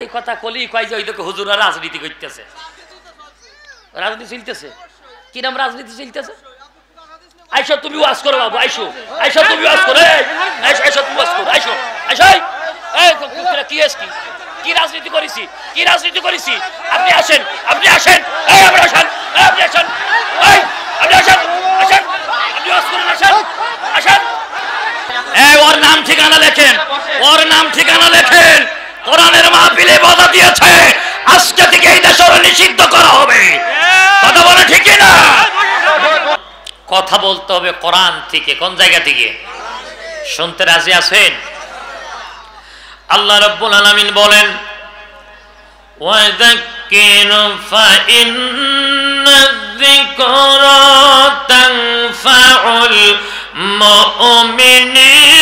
এই কথা কলি কয় যে ওই দেখো হুজুরা রাজনীতি করতেছে, রাজনীতি চলতেছে। কি নাম রাজনীতি চলতেছে? আইসো তুমি ওয়াজ করো বাবু, আইসো আইসো তুমি ওয়াজ করো, আইসো আইসো তুমি ওয়াজ করো, আইসো আইসো। এই কি এসকি কি রাজনীতি করেছি, কি রাজনীতি করেছি? আপনি আসেন, আপনি আসেন, এই আপনি আসেন, আপনি আসেন, এই আপনি আসেন, আসেন আপনি ওয়াজ করুন, আসেন আসেন। এই ওর নাম ঠিকানা লেখেন, ওর নাম ঠিকানা লেখেন। কোরআনের মাহফিলে বাধা দিয়েছে, আজকে থেকে এই দেশ নিষিদ্ধ করা হবে। কথা বলে ঠিক না? কথা বলতে হবে কোরআন থেকে। কোন জায়গা থেকে? শুনতে রাজি আছেন? আল্লাহ রাব্বুল আলামিন বলেন, ওয়াযাক্কির ফাইন্না যিকরা তানফাউল মুমিনিন।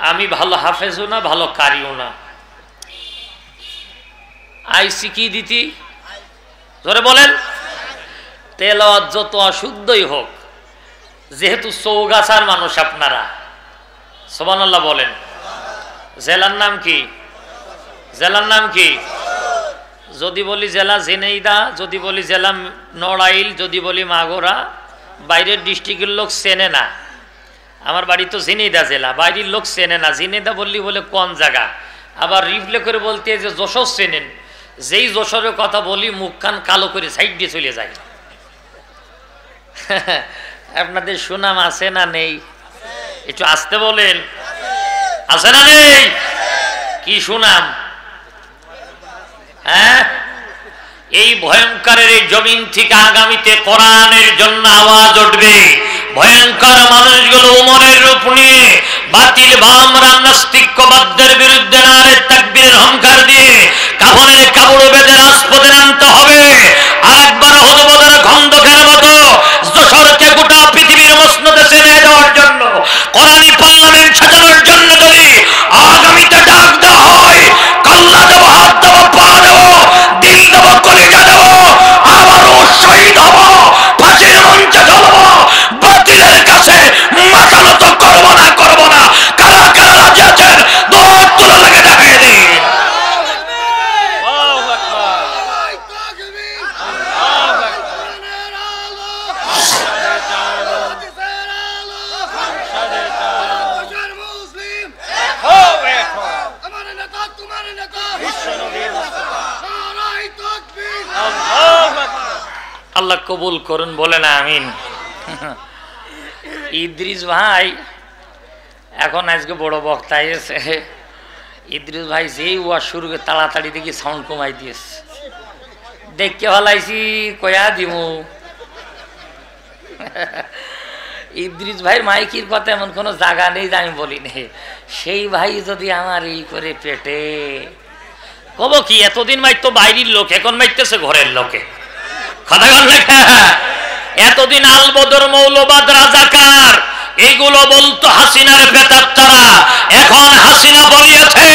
আমি ভালো হাফেজও না, ভালো কারিও না, আইসি কি দিতি ধরে বলেন। তেলাওয়াত যত অশুদ্ধই হোক, যেহেতু চৌগাছার মানুষ আপনারা, সুবহানাল্লাহ বলেন। জেলার নাম কি? জেলার নাম কি? যদি বলি জেলা ঝিনাইদহ, যদি বলি জেলা নড়াইল, যদি বলি মাগুরা, বাইরের ডিস্ট্রিক্টের লোক চেনে না। আমার বাড়ি তো ঝিনাইদহ জেলা, বাইরের লোক চেনে না। ঝিনাইদহ বললি বলে কোন জায়গা, আবার রিপ্লে করে বলতে যে যশোর চেনেন। যেই যশোরের কথা বলি মুখ কান কালো করে সাইড দিয়ে চলে যায়। আপনাদের সুনাম আছে না নেই? একটু আসতে বলেন, আছে না নেই? কি সুনাম? হ্যাঁ, এই ভয়ঙ্করের এই জমিন থেকে আগামীতে কোরআনের জন্য আওয়াজ উঠবে। ভয়ঙ্কর মানুষগুলো উমরের রূপ নিয়ে বাতিল বামরা নাস্তিক্যবাদদের বিরুদ্ধে নারে তাকবীরের হুঙ্কার দিয়ে কাফনের কাপড় বেঁধে রাজপথে নামতে হবে। আরেকবার হুজুবদের খন্দকের মতো যশোরকে গোটা পৃথিবীর মসনদে ছেড়ে দেওয়ার জন্য, কোরআনী পার্লামেন্ট সাজানোর জন্য যদি আগামীতে ডাক দেওয়া হয়, কাল্লা দেব, হাত দেব, পা দেব, দিল দেব, কলিজা দেব, আবারও শহীদ হব, ফাঁসির মঞ্চে চলব, বাতিলের কাছে মাথা নত করব না, করব না। কারা কারা রাজি আছেন? দোয়া তুলে লেগে দেখাই দিন। আল্লাহ কবুল করুন, বলেন আমিন। ইদ্রিস ভাই এখন আজকে বড় বক্তা এসে, ইদ্রিস ভাই যেই ওয়াজ শুরু করে তাড়াতাড়ি দেখি সাউন্ড কমাই দিয়েছে। দেখতে ভালাইছি কয়া দিমু। ইদ্রিস ভাইয়ের মাইকির কথা এমন কোনো জায়গা নেই যে আমি বলি নে। সেই ভাই যদি আমার এই করে পেটে কব কি, এতদিন মাইতো বাইরের লোক, এখন মাইতেছে ঘরের লোকে। কথা বল লেখা, এতদিন আলবদর, মৌলবাদ, রাজাকার এইগুলো বলতো হাসিনার বেতার তারা। এখন হাসিনা বলিয়েছে,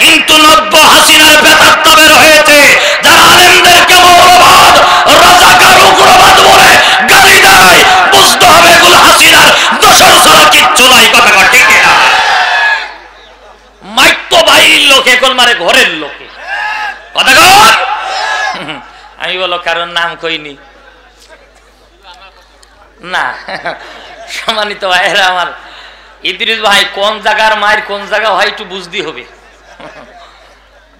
কিন্তু নব্য হাসিনার বেতার তবে হয়েছে। যারা আলেমদেরকে মৌলবাদ, রাজাকার, উগ্রবাদ বলে গালি দেয়, বুঝতে হবে এগুলো হাসিনার দোষর ছাড়া কিচ্ছু নাই। কথা ঠিক না? মাইতো বাইরের লোক, এখন মারে ঘরের লোকে। কথা কর। আমি বলো কারণ নাম কইনি না। সম্মানিত ভাইয়েরা আমার, ইদ্রিস ভাই কোন জায়গার মায়ের কোন জায়গা হয় একটু বুঝতে হবে।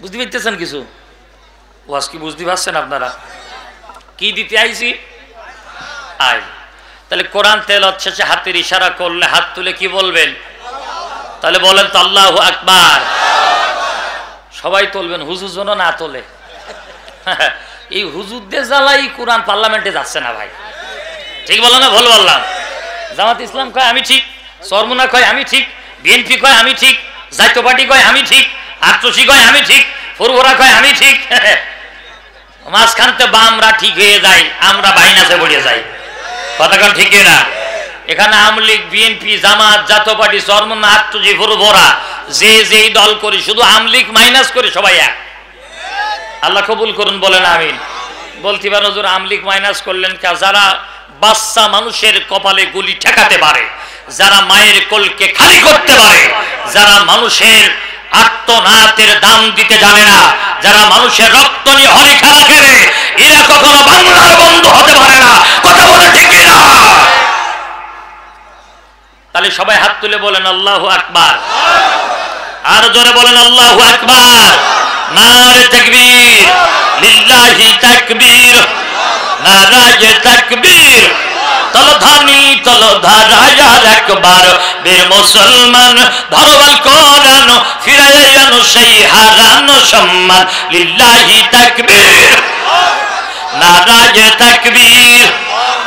বুঝতে পারতেছেন কিছু? ওয়াজ কি বুঝতে পারছেন আপনারা? কি দিতে আইছি আই, তাহলে কোরআন তেলাওয়াত শেষে হাতের ইশারা করলে হাত তুলে কি বলবেন? তাহলে বলেন তো আল্লাহু আকবার। সবাই তুলবেন, হুজুর যেন না তোলে। এই হুজুরদের জ্বালাই কোরআন পার্লামেন্টে যাচ্ছে না ভাই। ঠিক বলো না ভুল বললাম? জামাত ইসলাম কয় আমি ঠিক, চরমুনা কয় আমি ঠিক, বিএনপি কয় আমি ঠিক, জাতীয় পার্টি কয় আমি ঠিক, আটচসি কয় আমি ঠিক, ফুরফুরা কয় আমি ঠিক। মাঝখানতে বামরা ঠিক হয়ে যায়, আমরা বাইনাসে পড়ে যাই। কথা কন ঠিক না? এখানে আওয়ামী লীগ, বিএনপি, জামাত, জাতীয় পার্টি, চরমুনা, আটচসি, ফুরফুরা যে যেই দল করি, শুধু আওয়ামী লীগ মাইনাস করে সবাই এক। আল্লাহ কবুল করুন, বলেন আমিন। বলতে পারেন হুজুর আওয়ামী লীগ মাইনাস করলেন কে? যারা বাচ্চা মানুষের কপালে গুলি ঠেকাতে পারে, যারা মায়ের কোলকে খালি করতে পারে, যারা মানুষের আত্মনাথের দাম দিতে জানে না, যারা মানুষের রক্ত নিয়ে হরি খেলা খেলে, এরা কখনো বাংলার বন্ধু হতে পারে না। কথা বলে ঠিক না? তাহলে সবাই হাত তুলে বলেন আল্লাহু আকবার, আর জোরে বলেন আল্লাহু আকবার। নারে তাকবীর, লিল্লাহি তাকবীর, নারায়ে তাকবীর। তলধানি তলধারায়ার একবার বীর মুসলমান, ধরবাল কোরআন ফিরাইয়া আনো সেই হারানো সম্মান। লিল্লাহি তাকবীর, নারায়ে তাকবীর।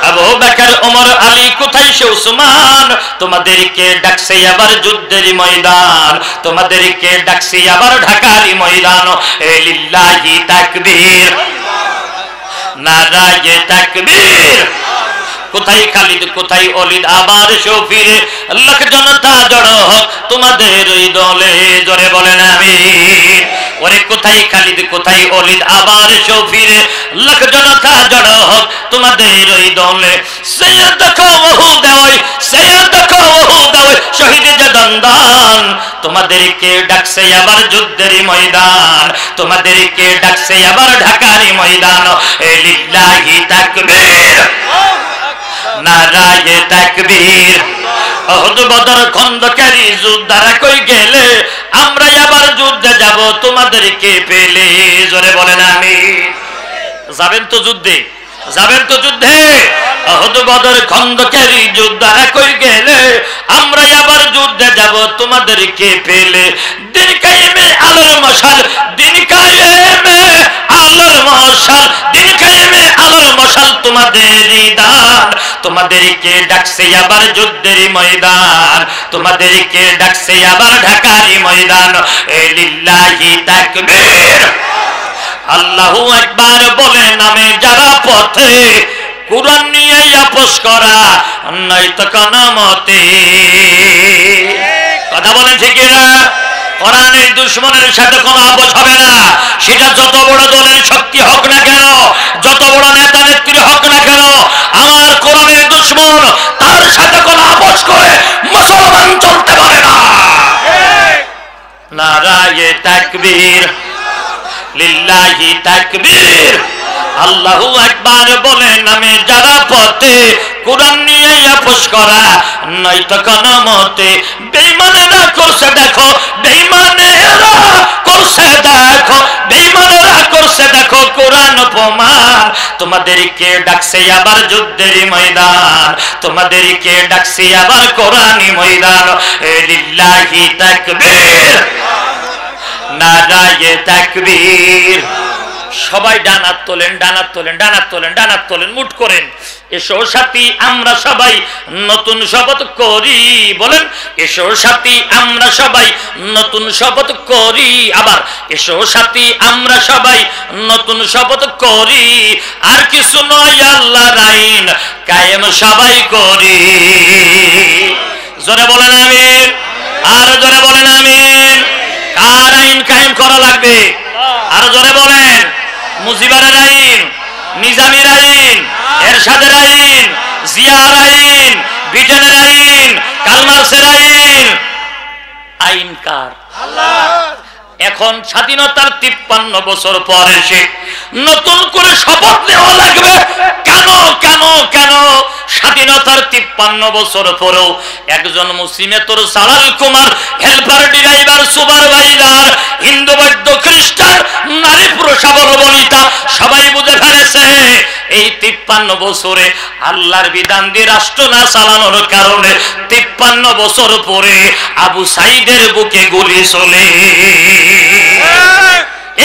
আবু বকর ওমর আলী কোথায় সে উসমান, তোমাদেরকে ডাকছে আবার যুদ্ধের ময়দান, তোমাদেরকে ডাকছে আবার ঢাকার ময়দান। এ লিল্লাহি তাকবীর, নারায়ে তাকবীর। কোথায় খালিদ কোথায় ওলিদ আবার শফিরে, লাখ জনতা জড়ো হোক তোমাদের ওই দলে, জোরে বলেন আমিন। ওরে কোথায় খালিদ কোথায় ওলিদ আবার শফিরে, লাখ জনতা জড়ো হোক তোমাদের ওই দলে। সৈয়দ দেখো ওহুদ ওই, সৈয়দ দেখো ওহুদ ওই, শহীদ যে দন্দন, তোমাদেরকে ডাকছে আবার যুদ্ধের ময়দান, তোমাদেরকে ডাকছে আবার ঢাকার ময়দান। এ লিল্লাহি তাকবীর, নারায়ে তাকবীর। ওহুদ বদর খন্দকারী যোদ্ধারা কই গেলে, আমরা আবার যুদ্ধে যাব তোমাদেরকে পেলে, জোরে বলেন আমিন। যাবেন তো যুদ্ধে, যাবেন তো যুদ্ধে। ওহুদ বদর খন্দকারী যোদ্ধারা কই গেলে, আমরা আবার যুদ্ধে যাব তোমাদেরকে পেলে। দিন কায়েমে আলোর মশাল, দিন কায়েমে আলোর মশাল, দিন কায়েমে আলোর মশাল তোমাদেরই দান, তোমাদেরকে ডাকছে আবার যুদ্ধের ময়দান, তোমাদেরকে ডাকছে আবার ঢাকার ময়দান। এ লিল্লাহি তাকবীর, আল্লাহু আকবার বলে নামে যারা পথে, কুরআন নিয়ে আপোষ করা নয়তো কোনো মতে। কথা বলেন ঠিক না? কোরআনের দুশমনের সাথে কোনো আপোষ হবে না, সেটা যত বড় দলের শক্তি হোক না কেন, যত বড় নেতা নেত্রী হোক না কেন, আমার কোরআনের দুশমন তার সাথে কোনো আপোষ করে মুসলমান চলতে পারে না। নারায়ে তাকবীর, লিল্লাহি তাকবীর। আল্লাহু আকবার বলে নামে যারা পথে, কুরআন নিয়ে আপোষ করা নয়তো কোনো মতে। বেঈমানেরা করছে দেখো, বেঈমানেরা করছে দেখো, বেঈমানেরা করছে দেখো কুরআন অপমান, তোমাদেরকে ডাকছে আবার যুদ্ধের ময়দান, তোমাদেরকে ডাকছে আবার কোরআনি ময়দান। এ লিল্লাহি তাকবীর, নারায়ে তাকবীর। সবাই ডানাত তোলেন, ডানাত তোলেন, ডানাত তোলেন, ডানাত তোলেন, মুঠ করেন। এসো সাথী আমরা সবাই নতুন শপথ করি, বলেন এসো সাথী আমরা সবাই নতুন শপথ করি। আবার এসো সাথী আমরা সবাই নতুন শপথ করি, আর কিছু নয় আল্লাহর আইন কায়েম সবাই করি। জোরে বলেন আমিন, আর জোরে বলেন আমিন। কার আইন কায়েম করা লাগবে? আর জোরে বলেন। মুজিবের আইন, নিজামের আইন, এরশাদের আইন, জিয়ার আইন, ব্রিটেনের আইন, কার্ল মার্ক্সের আইন। আইন কার? আল্লাহর। এখন স্বাধীনতার 53 বছর পর এসে নতুন করে শপথ নেওয়া লাগবে কেন? কেন কেন? স্বাধীনতার 53 বছর পরেও একজন মুসলিমেতর সালাল কুমার, হেল্পার, ড্রাইভার, সুপারভাইজার, হিন্দু, বৌদ্ধ, খ্রিস্টান, নারী, পুরুষ, বনিতা সবাই বুঝে ফেলেছে এই 53 বছরে আল্লাহর বিধান দিয়ে রাষ্ট্র না চালানোর কারণে 53 বছর পরে আবু সাইদের বুকে গুলি চলে।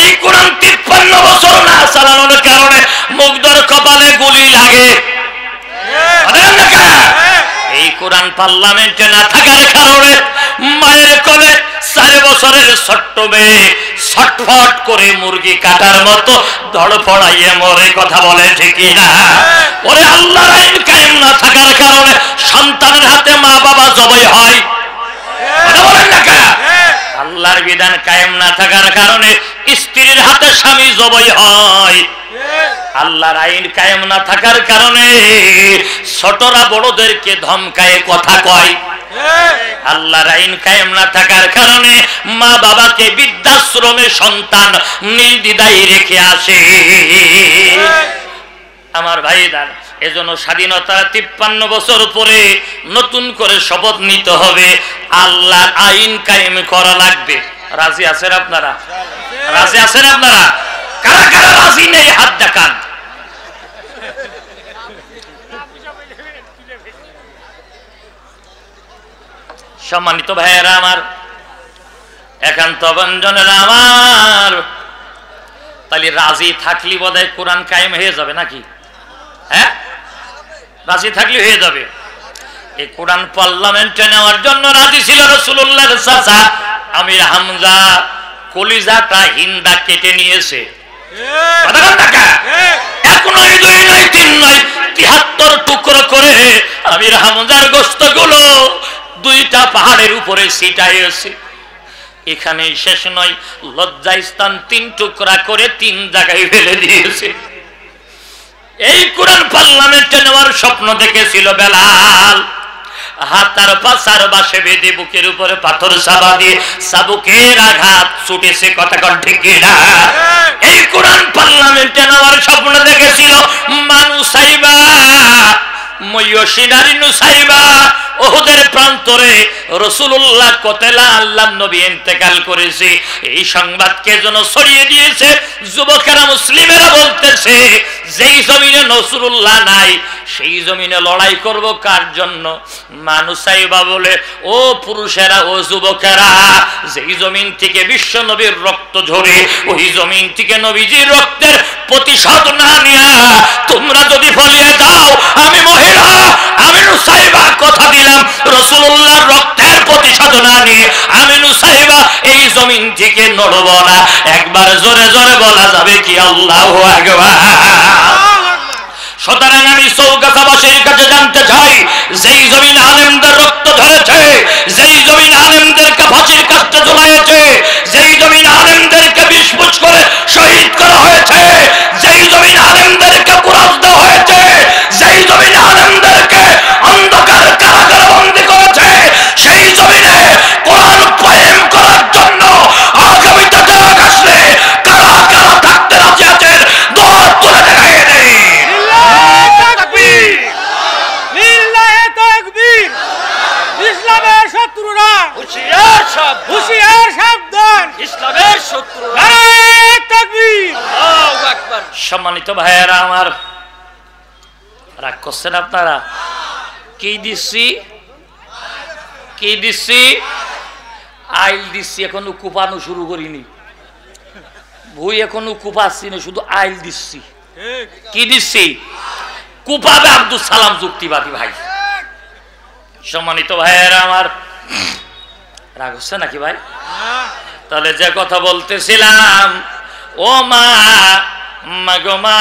এই কোরআন 53 বছর না চালানোর কারণে মুগ্ধর কপালে গুলি লাগে। এই কোরআন পার্লামেন্টে না থাকার কারণে মায়ের কোলে 4 বছরের ছোট্ট মেয়ে ছটফট করে মুরগি কাটার মতো ধড়ফড়াইয়ে মরে। কথা বলে ঠিক না? ওরে আল্লাহর আইন কায়েম না থাকার কারণে সন্তানের হাতে মা বাবা জবাই হয়। কথা বলেন না কেন? আল্লাহর বিধান কায়েম না থাকার কারণে স্ত্রীর হাতে স্বামী জবাই হয়। আল্লাহর আইন কায়েম না থাকার কারণে ছোটরা বড়দেরকে ধমকায় কথা কয়। আল্লাহর আইন কায়েম না থাকার কারণে মা বাবাকে বৃদ্ধাশ্রমে সন্তান নির্দ্বিধায় রেখে আসে। আমার ভাইরা, এজন্য স্বাধীনতার 53 বছর পরে নতুন করে শপথ নিতে হবে, আল্লাহর আইন কায়েম করা লাগবে। রাজি আছেন আপনারা? রাজি আছেন আপনারা? কারা কারা রাজি নেই হাত দেখান। সম্মানিত ভাইয়েরা আমার, একান্ত বন্ধনেরা আমার, তাহলে রাজি থাকলে বোধহয় কোরআন কায়েম হয়ে যাবে নাকি? হ্যাঁ, রাজি থাকলে হয়ে যাবে। এই কোরআন পার্লামেন্টে নেওয়ার জন্য রাজি ছিল রাসূলুল্লাহর চাচা আমির হামজা। কলিজাটা হিন্দা কেটে নিয়েছে। এক নয়, দুই নয়, তিন নয়, ৭৩ টুকরো করে আমির হামজার গোশতগুলো 2টা পাহাড়ের উপরে ছিটাইছে। এখানেই শেষ নয়, লজ্জাস্থান 3 টুকরা করে 3 জায়গায় ফেলে দিয়েছে। এই কোরআন পার্লামেন্টে নেওয়ার স্বপ্ন দেখেছিল বেলাল। হাতার পাশার বাসে বেঁধে বুকের উপরে পাথর চাপা দিয়ে চাবুকের আঘাত ছুটেছে। কথা কন ঠিক কিনা? এই কোরআন পার্লামেন্টে নেওয়ার স্বপ্ন দেখেছিল মানুসাইবা, ময়সিনারি নুসাইবা। ওহুদের প্রান্তরে রাসূলুল্লাহ কতেলা আল্লাহর নবী ইন্তেকাল করেছে। এই সংবাদকে যেন ছড়িয়ে দিয়েছে যুবকেরা, মুসলিমেরা বলতেছে যেই জমিনে রাসূলুল্লাহ নাই সেই জমিনে লড়াই করব কার জন্য? মানুসাইবা বলে, ও পুরুষেরা, ও যুবকেরা, যেই জমিন থেকে বিশ্ব নবীর রক্ত ঝরে ওই জমিন থেকে নবীজির রক্তের প্রতিশোধ না নিয়া তোমরা যদি ফলিয়ে দাও, আমি মহিলা, আমি নুসাইবা কথা দিলাম, রাসূলুল্লাহর রক্তের প্রতিশোধ না নিয়ে আমি নুসাইবা এই জমিন থেকে নড়ব না। একবার জোরে জোরে বলা যাবে কি আল্লাহু আকবার? সুতরাং আমি চৌগাছাবাসীর কাছে জানতে চাই, যেই জমিন আলেমদের রক্ত ঝরেছে, যেই জমিন আলেমদেরকে ফাঁসির কাস্টে ঝুলাইছে, যেই জমিন আলেমদেরকে বিস্ফোট করে শহীদ করা হয়েছে, যেই জমিন আলেমদেরকে কুরাস দেওয়া হয়েছে, যেই জমিন আলেমদেরকে অন্ধকার কারাগারে বন্দী করেছে, সেই জমিনে কোরআন কায়েম করার জন্য আগামীতে ডাক আসলে কারা কারা থাকতে রাজি আছেন? দোয়া তুলে দেখাইয়ে দেয়। ইসলামের শত্রুরা হুঁশিয়ার সাবধান, ইসলামের শত্রুরা নারে তাকবীর, আল্লাহু আকবার। সম্মানিত ভাইয়েরা আমার, রাগ করছেন আপনারা? কি দিচ্ছি? কি দিচ্ছি? আইল দিচ্ছি। এখনো কুপানো শুরু করিনি, ভুই এখনো কুপাচ্ছি না, শুধু আইল দিচ্ছি। কি দিচ্ছি? কুপাবে আব্দুল সালাম যুক্তিবাদী ভাই। সম্মানিত ভাইয়েরা আমার, রাগ হচ্ছে নাকি ভাই? তাহলে যে কথা বলতেছিলাম, ও মা, মাগো মা,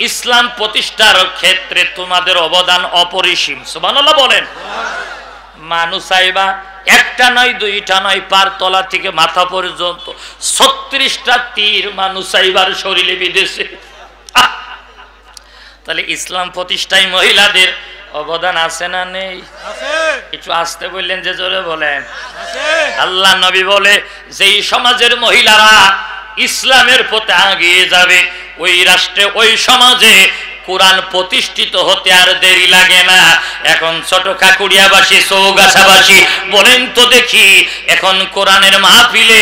ইসলাম প্রতিষ্ঠার ক্ষেত্রে তোমাদের অবদান অপরিসীম। সুবহানাল্লাহ বলেন। মানুসাইবা একটা নয়, 2টা নয়, পার তলা থেকে মাথা পর্যন্ত 36টা তীর মানুসাইবার শরীরে বিঁধেছে। তাহলে ইসলাম প্রতিষ্ঠায় মহিলাদের অবদান আছে না নেই? একটু আসতে বললেন যে, জোরে বলেন। আল্লাহ নবী বলে, যেই সমাজের মহিলারা ইসলামের পথে এগিয়ে যাবে, ওই রাষ্ট্রে, ওই সমাজে কোরআন প্রতিষ্ঠিত হতে আর দেরি লাগে না। এখন ছোট কাকুড়িয়াবাসী, চৌগাছাবাসী বলেন তো দেখি, এখন কোরআনের মাহফিলে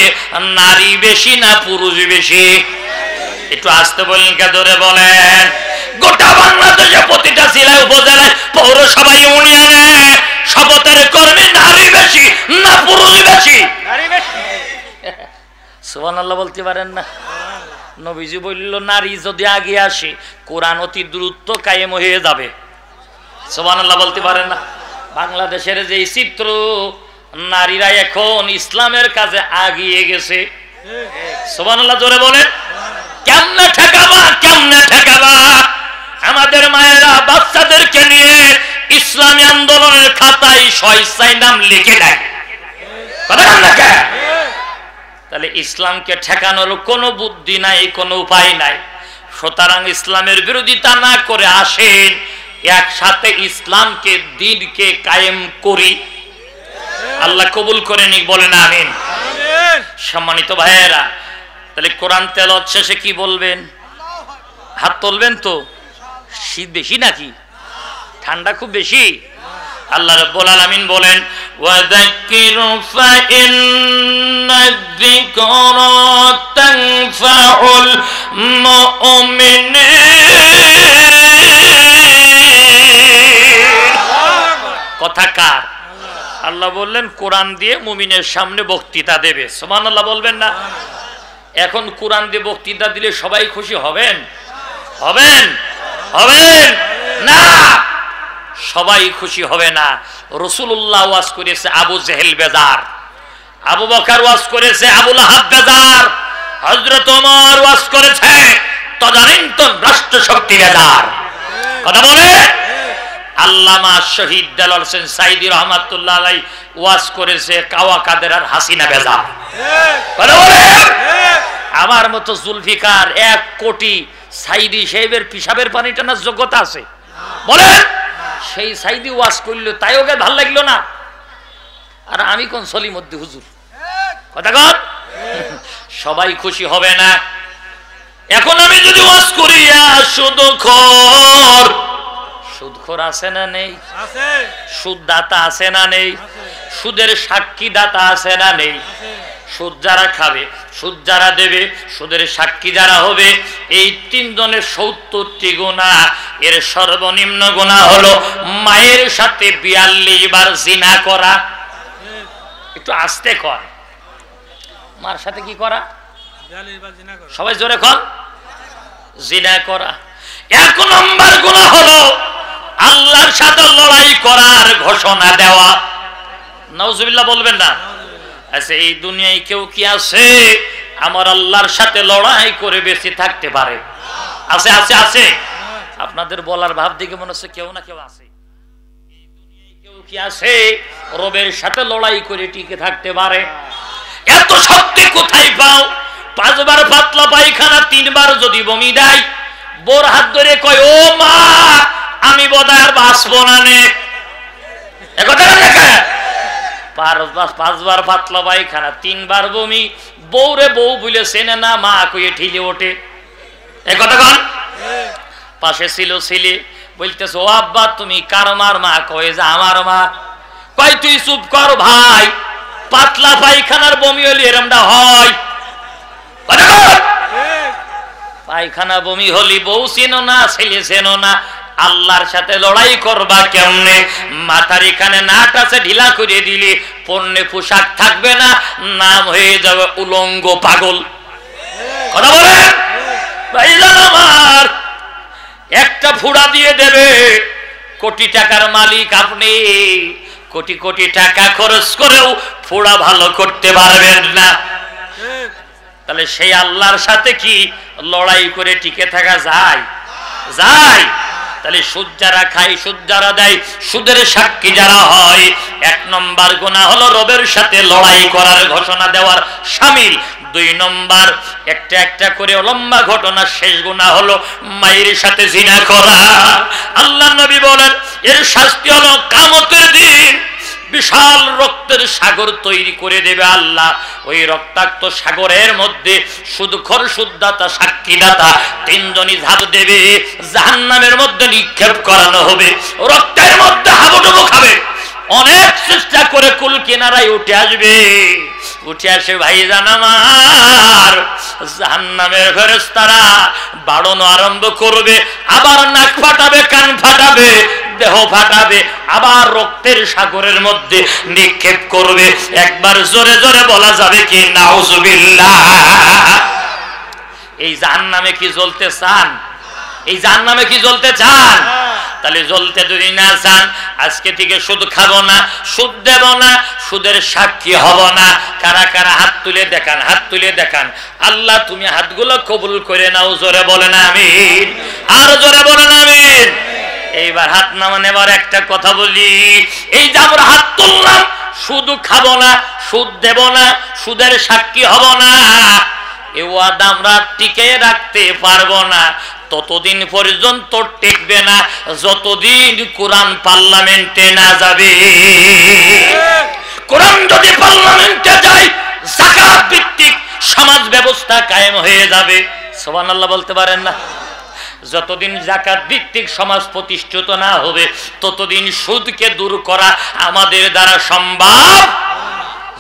নারী বেশি না পুরুষ বেশি? একটু আসতে বলেন, কে ধরে বলেন। গোটা বাংলাদেশে প্রতিটা জেলায়, উপজেলায়, পৌরসভায়, ইউনিয়নে শপথের কর্মী নারী বেশি না পুরুষ বেশি? সুবহানাল্লাহ বলতে পারেন না? নবীজি বলল, নারী যদি আগে আসে কোরআন অতি দ্রুত কায়েম হয়ে যাবে। সুবহানাল্লাহ বলতে পারেন না? বাংলাদেশের যে চিত্র, নারীরা এখন ইসলামের কাজে আগিয়ে গেছে। সুবহানাল্লাহ জোরে বলেন। কেমনে ঠেকাবা, কেমনে ঠেকাবা? আমাদের মায়েরা বাচ্চাদেরকে নিয়ে ইসলামী আন্দোলনের খাতায় স্বেচ্ছায় নাম লিখে দেয়। তাহলে ইসলামকে ঠেকানোর কোনো বুদ্ধি নাই, কোনো উপায় নাই। সুতরাং ইসলামের বিরোধিতা না করে আসেন একসাথে ইসলামকে দ্বীনকে কায়েম করি। আল্লাহ কবুল করে নিক, বলেন আমিন। সম্মানিত ভাইয়েরা, তাহলে কোরআন তেলাওয়াত শেষে কি বলবেন? হাত তুলবেন তো? শীত বেশি নাকি ঠান্ডা খুব বেশি? আল্লাহ রাব্বুল আলামিন বলেন ওয়াযাক্কির ফাইন্নায-যিকরা তানফাউল মুমিনিন। কথা কার? আল্লাহ বললেন কোরআন দিয়ে মুমিনের সামনে বক্তৃতা দেবে। সুবহানাল্লাহ বলবেন না? এখন কোরআন দিয়ে বক্তৃতা দিলে সবাই খুশি হবেন? হবেন? হবেন না, সবাই খুশি হবে না। রাসূলুল্লাহ ওয়াজ করেছে আবু জেহেল বেজার, আবু বকর ওয়াজ করেছে আবু লাহাব বেজার, হযরত ওমর ওয়াজ করেছে তদানীন্তন রাষ্ট্র শক্তি বেজার। কথা বলে আল্লামা শহীদ দেলোয়ার হোসেন সাইদি রহমাতুল্লাহ আলাইহি ওয়াজ করেছে কাওয়া কাদের আর হাসিনা বেজার। কথা বলে আমার মতো জুলফিকার 1 কোটি সাইদি সাহেবের পিসাবের পানি টানার যোগ্যতা আছে? বলেন। সেই সাইদি ওয়াজ করলো তাই ওকে ভাল লাগলো না, আর আমি কোন সলিমদ্দি হুজুর? কথা কন, সবাই খুশি হবে না। এখন আমি যদি ওয়াজ করি সুদখোর, সুদখোর আছে না নেই? আছে। সুদদাতা আছে না নেই? সুদের সাক্ষী দাতা আছে না নেই? সুদ যারা খাবে, সুদ যারা দেবে, সুদের সাক্ষী যারা হবে, এই 3 জনের 70টি গুনাহ। এর সর্বনিম্ন গুনাহ হলো মায়ের সাথে 42 বার জিনা করা। একটু আস্তে কর, মার সাথে কি করা? 42 বার জিনা করা। সবাই জোরে কর, জিনা করা। 1 নম্বর গুনাহ হলো আল্লাহর সাথে লড়াই করার ঘোষণা দেওয়া। নাউজুবিল্লাহ বলবেন না? আচ্ছা, এই দুনিয়ায় কেউ কি আছে আমার আল্লাহর সাথে লড়াই করে বেঁচে থাকতে পারে? আছে? আছে? আছে? আপনাদের বলার ভাব দেখে মনে হচ্ছে কেউ না কেউ আছে। এই দুনিয়ায় কেউ কি আছে রবের সাথে লড়াই করে টিকে থাকতে পারে? এত শক্তি কোথায় পাও? 5 বার পাতলা পায়খানা, 3 বার যদি বমি দেয়, বোর হাত ধরে কয় ও মা আমি বোধহয় আর বাঁচবো না নে। একথা দেখা 5 বার পাতলা পায়খানা, 3 বার বমি, বউরে বউ বলে চেনে না, মা কইয়ে ঠিলে ওঠে। একথা কন। পাশে ছিল ছেলে, বলতেছে ও আব্বা তুমি কার মার? মা কয়ে যে আমার মা। কয় তুই চুপ কর ভাই, পাতলা পায়খানার বমি হলে এরমটা হয়। পায়খানা বমি হলি বউ চেনো না, ছেলে চেনো না, আল্লাহর সাথে লড়াই করবা কেমনে? মাথার এখানে নাট আছে, ঢিলা করে দিলে পণ্যে পোশাক থাকবে না, নাম হয়ে যাবে উলঙ্গ পাগল। কথা বলেন ভাইজান আমার, একটা ফুড়া দিয়ে দেবে। কোটি টাকার মালিক আপনি, কোটি কোটি টাকা খরচ করেও ফুড়া ভালো করতে পারবেন না। তাহলে সেই আল্লাহর সাথে কি লড়াই করে টিকে থাকা যায়? যায়? তাহলে সুদ যারা খায়, সুদ যারা দেয়, সুদের সাক্ষী যারা হয়, 1 নম্বর গুনাহ হলো রবের সাথে লড়াই করার ঘোষণা দেওয়ার শামিল। 2 নম্বর, একটা একটা করে লম্বা ঘটনা, শেষ গুনাহ হলো মায়ের সাথে জিনা করা। আল্লাহ নবী বলেন এর শাস্তি হলো কিয়ামতের দিন বিশাল রক্তের সাগর তৈরি করে দেবে আল্লাহ। ওই রক্তাক্ত সাগরের মধ্যে সুদখোর, সুদদাতা, সাক্ষীদাতা 3 জনই ঝাঁপ দেবে, জাহান্নামের মধ্যে নিক্ষেপ করানো হবে। রক্তের মধ্যে হাবুডুবু খাবে, অনেক চেষ্টা করে কুল কিনারায় উঠে আসবে। উঠে আসে ভাইজান আমার, জাহান্নামের ফেরেশতারা বাড়ানো আরম্ভ করবে, আবার নাক ফাটাবে, কান ফাটাবে, দেহ ফাটাবে, আবার রক্তের সাগরের মধ্যে নিক্ষেপ করবে। একবার জোরে জোরে বলা যাবে কি নাউজুবিল্লাহ? এই জাহান্নামে কি জ্বলতে চান? এই জাহান্নামে কি জ্বলতে চান? তাহলে জ্বলতে যদি না চান, আজকে থেকে সুদ খাবো না, সুদ দেব না, সুদের সাক্ষী হব না। কারা কারা হাত তুলে দেখান, হাত তুলে দেখান। আল্লাহ তুমি হাতগুলো কবুল করে নাও, জোরে বলেন আমিন, আর জোরে বলেন আমিন। এইবার হাত নামান। এবার একটা কথা বলি, এই যে আমরা হাত তুললাম, সুদ খাবো না, সুদ দেব না, সুদের সাক্ষী হব না, এ ওয়াদা আমরা টিকে রাখতে পারবো না। ততদিন পর্যন্ত টিকবে না যতদিন কোরআন পার্লামেন্টে না যাবে। কোরআন যদি পার্লামেন্টে যায় যাকাত ভিত্তিক সমাজ ব্যবস্থা কায়েম হয়ে যাবে। সুবহানাল্লাহ বলতে পারেন না? যতদিন যাকাত ভিত্তিক সমাজ প্রতিষ্ঠিত না হবে ততদিন সুদকে দূর করা আমাদের দ্বারা সম্ভব।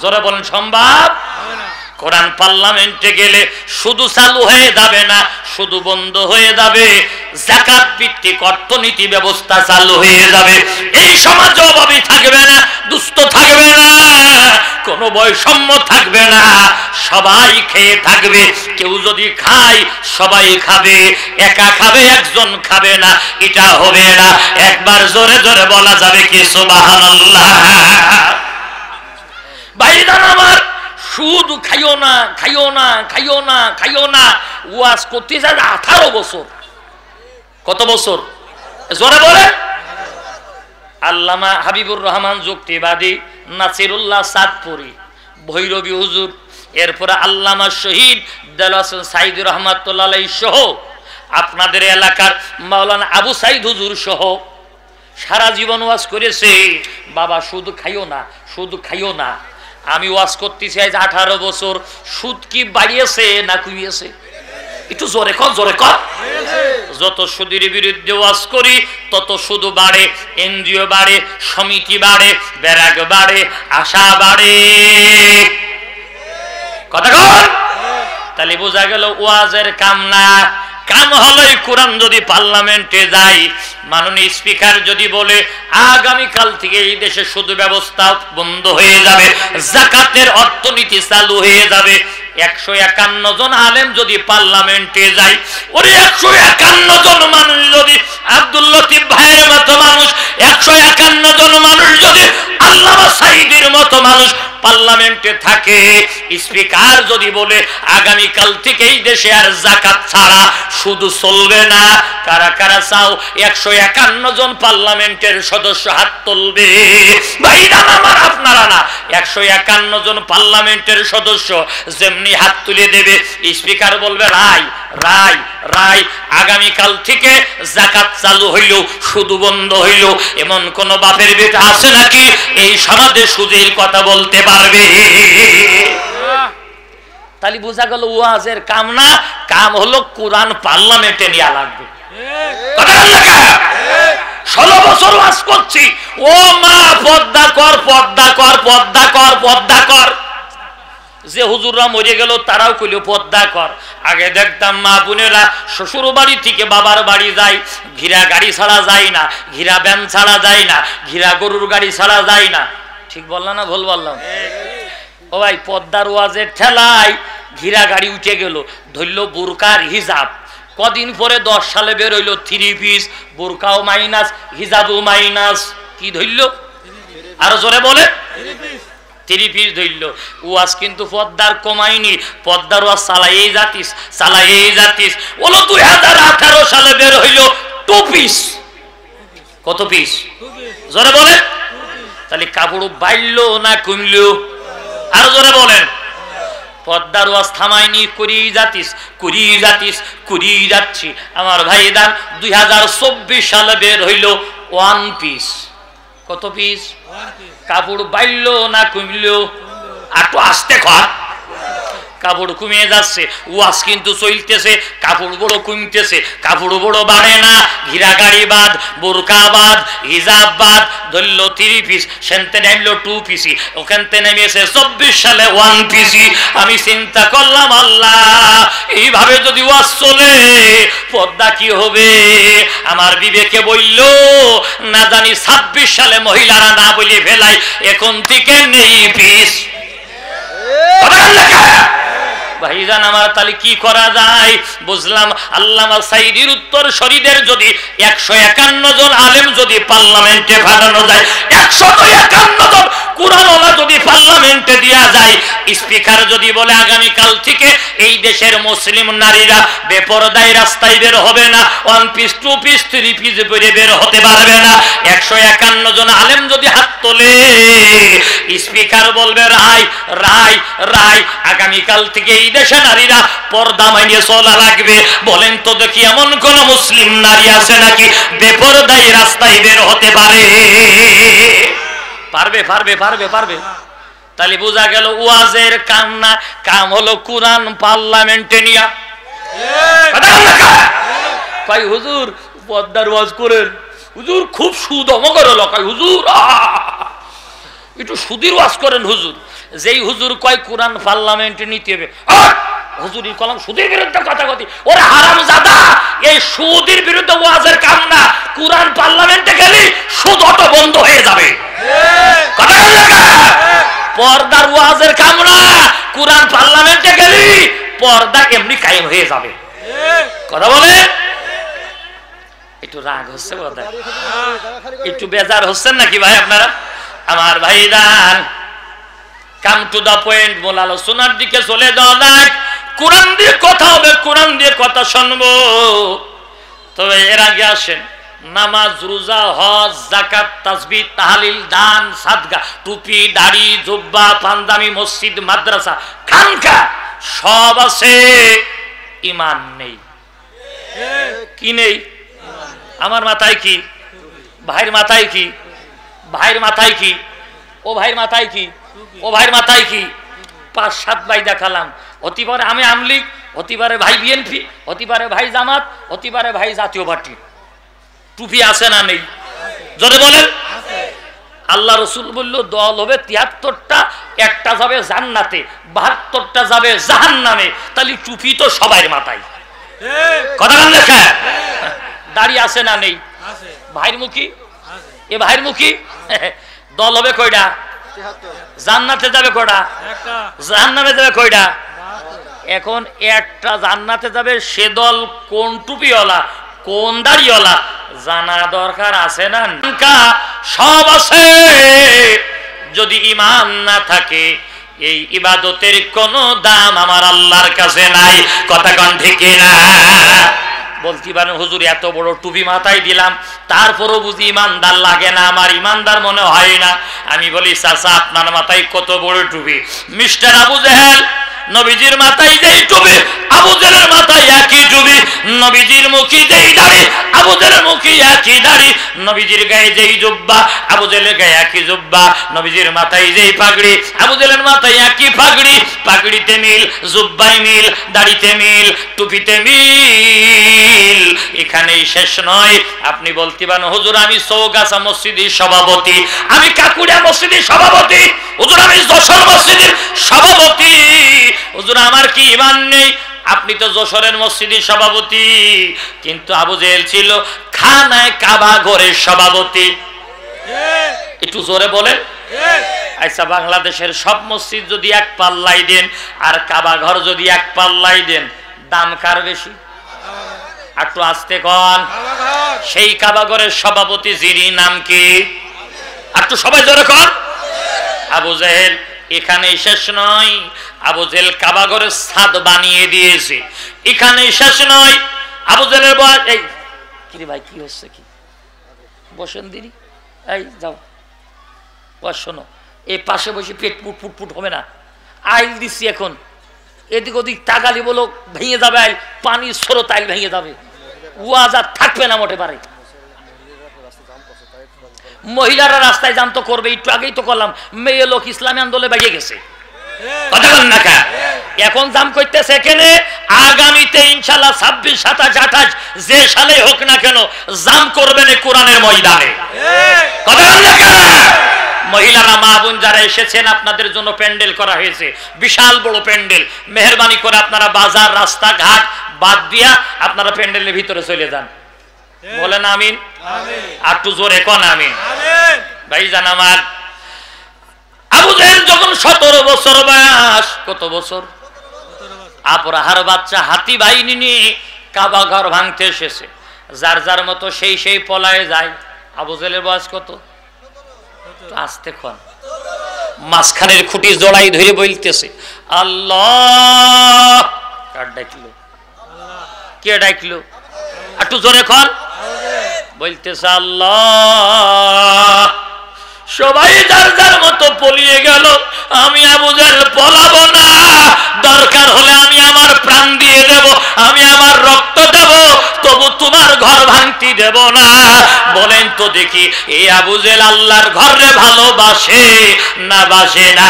জোরে বলেন সম্ভব। কোরআন পার্লামেন্টে গেলে শুধু চালু হয়ে যাবে না, শুধু বন্ধ হয়ে যাবে, যাকাত ভিত্তিক অর্থনীতি ব্যবস্থা চালু হয়ে যাবে। এই সমাজে অভাবী থাকবে না, দুস্থ থাকবে না, কোনো বৈষম্য থাকবে না, সবাই খেয়ে থাকবে। কেউ যদি খায় সবাই খাবে, একা খাবে একজন খাবে না, এটা হবে না। একবার জোরে জোরে বলা যাবে কি সুবহানাল্লাহ। ভাইজান আমার, সুদ খাইও না, খাইও না, খাইও না, খাইও না। ওয়াজ করতে যায় 18 বছর। কত বছর? জোরে বলে। আল্লামা হাবিবুর রহমান যুক্তিবাদী, নাসিরুল্লাহ চাঁদপুরি, ভৈরবী হুজুর, এরপরে আল্লামা শহীদ দেলোয়ার হোসেন সাইদি রহমাতুল্লাহ আলাইহি সহ আপনাদের এলাকার মাওলানা আবু সাইদ হুজুর সহ সারা জীবন ওয়াজ করেছে, বাবা সুদ খাইও না, সুদ খাইও না। আমি ওয়াজ করতেছি আজ 18 বছর। সুদ কি বাড়িয়েছে না কমিয়েছে? একটু জোরে কর, জোরে কর। যত সুদের বিরুদ্ধে ওয়াজ করি তত সুদ বাড়ে, এনজিও বাড়ে, সমিতি বাড়ে, ব্যারাক বাড়ে, আশা বাড়ে। কথা কর। তাহলে বোঝা গেল ওয়াজের কাম না, কাম হলো কোরআন যদি পার্লামেন্টে যায়, মাননীয় স্পিকার যদি বলে আগামীকাল থেকে এই দেশে সুদ ব্যবস্থা বন্ধ হয়ে যাবে, যাকাতের অর্থনীতি চালু হয়ে যাবে, 151 জন আলেম যদি পার্লামেন্টে যায়, ওরে 151 জন মানুষ যদি আব্দুল লতিফ ভাইয়ের মতো মানুষ, 151 জন মানুষ যদি আল্লামা সাইদির মতো মানুষ পার্লামেন্টে থাকে, স্পিকার যদি বলে আগামীকাল থেকে এই দেশে আর যাকাত ছাড়া শুধু চলবে না, কারা কারা চাও 151 জন পার্লামেন্টের সদস্য হাত তুলবে। ভাইরা আমার, আপনারা না, 151 জন পার্লামেন্টের সদস্য যেমনি হাত তুলে দেবে, স্পিকার বলবে রায় রায় রায়, আগামীকাল থেকে যাকাত চালু হইল, শুধু বন্ধ হইল। এমন কোন বাপের বেটা আছে নাকি এই সমাজে সুদের কথা বলতে পারবে? তাহলে বোঝা গেল ওয়াজের কাম না, কাম হলো কোরআন পার্লামেন্টে নিয়ে লাগবে। 16 বছর ওয়াজ করছি, ও মা পর্দা কর, পর্দা কর, পর্দা কর, পর্দা কর। যে হুজুররা মরে গেল তারাও কইল পর্দা কর। আগে দেখতাম মা বোনেরা শ্বশুর বাড়ি থেকে বাবার বাড়ি যায়, ঘিরা গাড়ি ছাড়া যায় না, ঘিরা ভ্যান ছাড়া যায় না, ঘিরা গরুর গাড়ি ছাড়া যায় না। ঠিক বললাম না ভুল বললাম? ও ভাই, পর্দার ওয়াজের ঠেলায় ঘিরা গাড়ি উঠে গেল, ধরল বোরকার হিজাব। কদিন পরে 10 সালে বের হইল 3 পিস, বোরকাও মাইনাস, হিজাবও মাইনাস। কি ধরল? আরো জোরে বলে। 3 পিস ধরল। ওয়াজ কিন্তু পর্দার কমাইনি, পর্দার ওয়াজ চালাইয়েই যাতিস, চালাইয়েই যাতিস। ওলো 2018 সালে বের হইল 2 পিস। কত পিস? জোরে বলে। তাহলে কাপড় বাড়লো না কমলো? আরো জোরে বলেন। পর্দার ওয়াজ থামাইনি, করিয়ে যাতিস, করিয়ে যাতিস, করিয়ে যাচ্ছি। আমার ভাইদান 2024 সালে বের হইল 1 পিস। কত পিস? কাপড় বাড়লো না কমলো? আর তো আসতে খা, কাপড় কমিয়ে যাচ্ছে, ওয়াজ কিন্তু চলতেছে, কাপড় বড় কমতেছে, কাপড় বড় বাড়ে না। ঘিরা গাড়ি বাদ, বোরকা বাদ, হিজাব বাদ, ধরল 3 পিস, সেনতে নামলো 2 পিসি, ওখানতে নেমেছে 24 সালে 1 পিসি। আমি চিন্তা করলাম, আল্লাহ, এইভাবে যদি ওয়াজ চলে পর্দা কি হবে? আমার বিবেকে বলল, না জানি 26 সালে মহিলারা না বলে ফেলায়, এখন থেকে নেই পিস। ভাইজান আমার, তাহলে কি করা যায়? বুঝলাম আল্লামা সাইদির উত্তর শরীদের যদি 151 জন আলেম যদি পার্লামেন্টে পাঠানো যায়, 151 জন কোরআনওয়ালা যদি পার্লামেন্টে দেয়া যায়, স্পিকার যদি বলে আগামীকাল থেকে এই দেশের মুসলিম নারীরা বেপরদায় রাস্তায় বের হবে না, 1 পিস 2 পিস 3 পিস পরে বের হতে পারবে না, 151 জন আলেম যদি হাত তোলে, স্পিকার বলবে রায় রায় রায়, আগামীকাল থেকে এই দেশে নারীরা পর্দা মানিয়ে চলা লাগবে। বলেন তো দেখি এমন কোন মুসলিম নারী আছে নাকি বেপরদায় রাস্তায় বের হতে পারে? পারবে পারবে পারবে পারবে। তাহলে বোঝা গেল ওয়াজের কাম না, কাম হলো কুরআন পার্লামেন্টে নিয়া। কই হুজুর পর্দার ওয়াজ করেন, হুজুর খুব সুদ অমগর লকাই, হুজুর একটু সুদির ওয়াজ করেন হুজুর। যেই হুজুর কয় কুরআন পার্লামেন্টে নিতে হবে, হুজুরি কলম সুদের বিরুদ্ধে কথা কথি, ওরে হারামজাদা, এই সুদের বিরুদ্ধে ওয়াজের কাম না, কুরআন পার্লামেন্টে গেলে সুদ অটো বন্ধ হয়ে যাবে। কথা পর্দার ওয়াজের কাম না, কুরআন পার্লামেন্টে গেলে পর্দা এমনি কায়েম হয়ে যাবে। কথা বলে একটু রাগ হচ্ছে বোধহয়, একটু বেজার হচ্ছেন নাকি ভাই আপনারা? আমার ভাইদান কাম টু দা পয়েন্ট, বল আলোচনার দিকে চলে যাওয়া যাক। কোরআন দিয়ে কথা হবে, কোরআন দিয়ে কথা শুনবো। তবে এর আগে আসেন, নামাজ, রোজা, হজ, যাকাত, তাসবিহ, তাহলিল, দান, সাদকা, টুপি, দাড়ি, জুব্বা, পাঞ্জাবি, মসজিদ, মাদ্রাসা, খানকা সব আছে, ঈমান নেই। কি নেই? আমার মাথায় কি, ভাইয়ের মাথায় কি, ভাইয়ের মাথায় কি, ও ভাইয়ের মাথায় কি, ও ভাইয়ের মাথায় কি? 5-7 ভাই দেখালাম, হতে পারে আমি আমলিগ, হতে পারে ভাই বিএনপি, হতে পারে ভাই জামাত, হতে পারে ভাই জাতীয় পার্টি। টুপি আছে না নেই? যদি বলেন আল্লাহ রসুল বলল দল হবে 73টা, একটা যাবে জান্নাতে, 72টা যাবে জাহান্নামে। তাহলে টুপি তো সবার মাথায়। কথা বলেন দেখা, দাড়ি আছে না নেই? ভাইয়ের মুখী, এ ভাইয়ের মুখী। দল হবে কয়টা? জান্নাতে যাবে কয়টা? জাহান্নামে যাবে কয়টা? এখন একটা জান্নাতে যাবে, সে দল কোন টুপিওয়ালা, কোন দাড়িওয়ালা জানা দরকার আছে না? সব আছে, যদি ঈমান না থাকে এই ইবাদতের কোনো দাম আমার আল্লাহর কাছে নাই। কথা কোন ঠিক না? বলতে পারেন হুজুর এত বড় টুপি মাথায় দিলাম, তারপরও বুঝি ইমানদার লাগে না, আমার ইমানদার মনে হয় না। আমি বলি চাচা আপনার মাথায় কত বড় টুপি? মিস্টার আবু জেহেল, নবীজির মাথায় যেই টুপি, আবু জেহেলের মাথায় একই টুপি। নবীজির মুখে যেই দাড়ি, আবু জেহেলের মুখে একই দাড়ি। নবীজির গায়ে যেই জুব্বা, আবু জেহেলের গায়ে একই জুব্বা। নবীজির মাথায় যেই পাগড়ি, আবু জেহেলের মাথায় একই পাগড়ি। পাগড়িতে মিল, জুব্বায় মিল, দাড়িতে মিল, টুপিতে মিল। এখানেই শেষ নয়। আপনি বলতে পারেন হুজুর আমি চৌগাছা মসজিদের সভাপতি, আমি কাকুড়িয়া মসজিদের সভাপতি, হুজুর আমি যশোর মসজিদের সভাপতি, হুজুর আমার কি ঈমান নেই? আপনি তো যশোরের মসজিদের সভাপতি, কিন্তু আবু জেহেল ছিল খানায় কাবা ঘরের সভাপতি। একটু জোরে বলেন। আচ্ছা বাংলাদেশের সব মসজিদ যদি এক পাল্লাই দেন আর কাবা ঘর যদি এক পাল্লাই দেন, দাম কার বেশি? একটু আস্তে কন। সেই কাবা ঘরের সভাপতি যিনি নাম কি? একটু সবাই জোরে কন। আবু জেহেল। এখানেই শেষ নয়, আবু জেহেল কাবা ঘরের ছাদ বানিয়ে দিয়েছে। এখানেই শেষ নয়, আবু জেহেলের বয়স এই কি ভাই কি হচ্ছে কি? বসেন দিদি, এই যাও বস। শোনো, এই পাশে বসে পেট পুট পুট পুট হবে না। আইল দিচ্ছি এখন, এদিক ওদিক তাগালি বলো ভেঙে যাবে, আইল পানির স্রোত আইল ভেঙে যাবে, ওয়াজ আর থাকবে না মোটে পারে। মহিলারা রাস্তায় জাম তো করবে, একটু আগেই তো করলাম, মেয়ে লোক ইসলামী আন্দোলনে বেরিয়ে গেছে। এখন জাম করতেছে এখানে, আগামীতে ইনশাল্লাহ 26, 27, 28 যে সালে হোক না কেন জাম করবেন কোরআনের ময়দানে। মহিলারা মা বোন যারা এসেছেন আপনাদের জন্য প্যান্ডেল করা হয়েছে, বিশাল বড় প্যান্ডেল। মেহরবানি করে আপনারা বাজার রাস্তাঘাট বাদ দিয়া আপনারা প্যান্ডেলের ভিতরে চলে যান। বলেন আমিন। আর একটু জোরে কোন আমিন। ভাইজান আমার, আবু জেহেল যখন 17 বছর বয়স, কত বছর? আপরাহার বাচ্চা হাতি বাহিনী নিয়ে কাবা ঘর ভাঙতে এসেছে। যার যার মতো সেই পলায়ে যায়। আবু জেহেলের বয়স কত? আস্তে খন। মাঝখানের খুঁটি জড়াই ধরে বলতেছে আল্লাহ। কার ডাকলো? কে ডাকলো? একটু জোরে কর। বলতেছে আল্লাহ। সবাই যার যার মতো পলিয়ে গেল। আমি আবু জেহেল পলাবো না, দরকার হলে আমি আমার প্রাণ দিয়ে দেব, আমি আমার রক্ত দেব, তবু তোমার ঘর ভাঙতি দেব না। বলেন তো দেখি এই আবু জেহেল আল্লাহর ঘরে ভালোবাসে না বাসে না?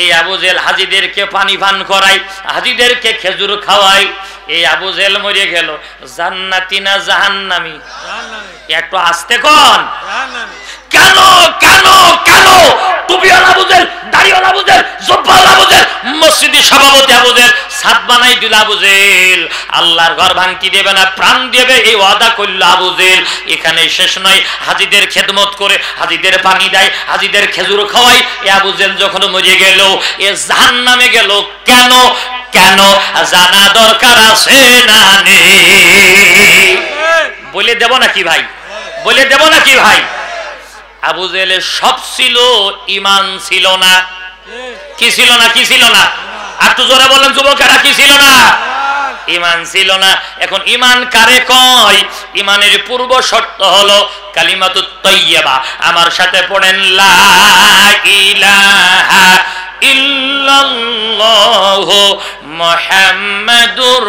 এই আবু জেহেল হাজীদেরকে পানি পান করায়, হাজীদেরকে খেজুর খাওয়ায়। এই আবু জেহেল মরে গেল। জান্নাতি না জাহান্নামী? একটু আস্তে কোন। কেন কেন কেন? টুপিওয়ালা আবু জেহেল, দাড়িওয়ালা আবু জেহেল, জুব্বাওয়ালা আবু জেহেল, মসজিদের সভাপতি আবু জেহেল, ছাদ বানাই দিল আবু জেহেল। আল্লাহর ঘর ভাঙতি দেবে না, প্রাণ দেবে এই ওয়াদা করল আবু জেহেল। এখানে শেষ নয়, হাজীদের খেদমত করে, হাজীদের পানি দেয়, হাজীদের খেজুর খাওয়ায়। এ আবু জেহেল যখন মরে গেল, এ জাহান্নামে গেল। কেন কেন জানা দরকার আছে না নেই? বলে দেব নাকি ভাই? বলে দেব নাকি ভাই? আবু জেহেলের সব ছিল, ঈমান ছিল না। কি ছিল না? কি ছিল না? আর তো জোরে বলেন যুবকেরা, কি ছিল না? ঈমান ছিল না। এখন ঈমান কারে কয়? ঈমানের পূর্ব শর্ত হলো কালিমাতুত তাইয়্যিবা। আমার সাথে পড়েন লা ইলাহা ইল্লাল্লাহু মুহাম্মাদুর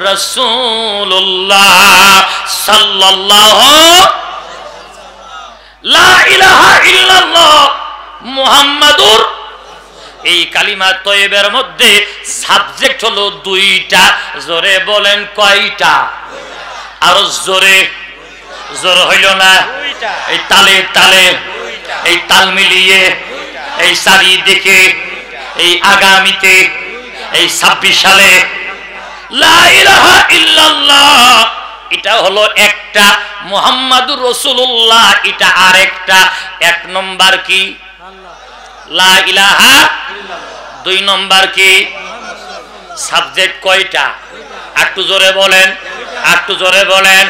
রাসূলুল্লাহ সাল্লাল্লাহু। লা ইলাহা ইল্লাল্লাহ মুহাম্মাদুর, এই কালিমা তয়্যিবের মধ্যে সাবজেক্ট হলো দুইটা। জোরে বলেন কয়টা? আরো জোরে। জোর হইল না? এই তালে তালে, এই তাল মিলিয়ে, এই চারিদিকে, এই আগামীতে, এই 26 সালে লা ইলাহা ইল্লাল্লাহ এটা হলো একটা, মুহাম্মাদুর রাসূলুল্লাহ এটা আরেকটা। এক নম্বর কি? লা ইলাহা। দুই নম্বর কি? সাবজেক্ট কয়টা? একটু জোরে বলেন, একটু জোরে বলেন।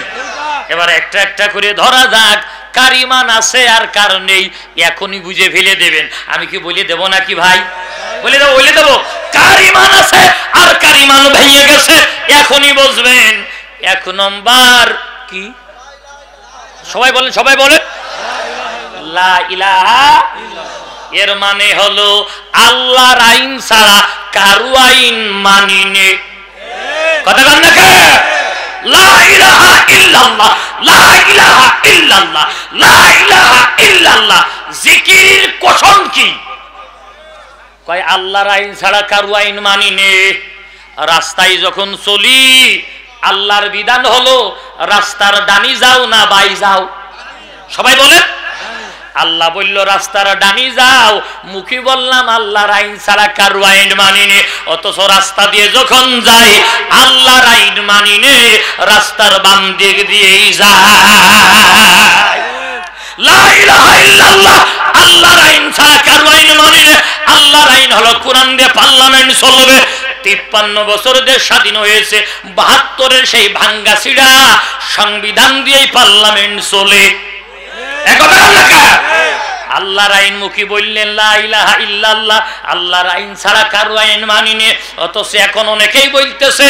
এবার একটা একটা করে ধরা যাক, কার ঈমান আছে আর কার নেই এখনই বুঝে ফেলে দেবেন। আমি কি বলে দেব নাকি ভাই? বলে দেবো, বলে দেবো। কার ঈমান আছে আর কার ঈমান ভেঙে গেছে এখনই বুঝবেন। এক নম্বর কি? সবাই বলেন, সবাই বলেন। লা ইলাহা, এর মানে হলো আল্লাহর আইন ছাড়া কারো আইন মানি নে। কথা বলেন না কে? লা ইলাহা ইল্লাল্লাহ, লা ইলাহা ইল্লাল্লাহ, লা ইলাহা ইল্লাল্লাহ। জিকির কসম কি? কয় আল্লাহর আইন ছাড়া কারো আইন মানি নে। রাস্তায় যখন চলি আল্লাহর বিধান হলো রাস্তার ডানি যাও না বাই যাও? সবাই বলেন। আল্লাহ বলল রাস্তার ডানি যাও, মুখে বললাম আল্লাহর আইন ছাড়া কারো আইন মানি নে। অথচ রাস্তা দিয়ে যখন যাই আল্লাহর আইন মানি নে, রাস্তার বাম দিক দিয়েই যায়। লা ইলাহা ইল্লাল্লাহ, আল্লাহর আইন ছাড়া কারো আইন মানি নে। আল্লাহর আইন হলো কোরআন দিয়ে পার্লামেন্ট চলবে। 53 বছর দেশ স্বাধীন হয়েছে, 72-এর সেই ভাঙ্গা ছিড়া সংবিধান দিয়েই পার্লামেন্ট চলে। আল্লাহর আইন মুখী বললেন লা ইলাহা ইল্লাল্লাহ, আল্লাহর আইন ছাড়া কারো আইন মানি নে। অথচ এখন অনেকেই বলতেছে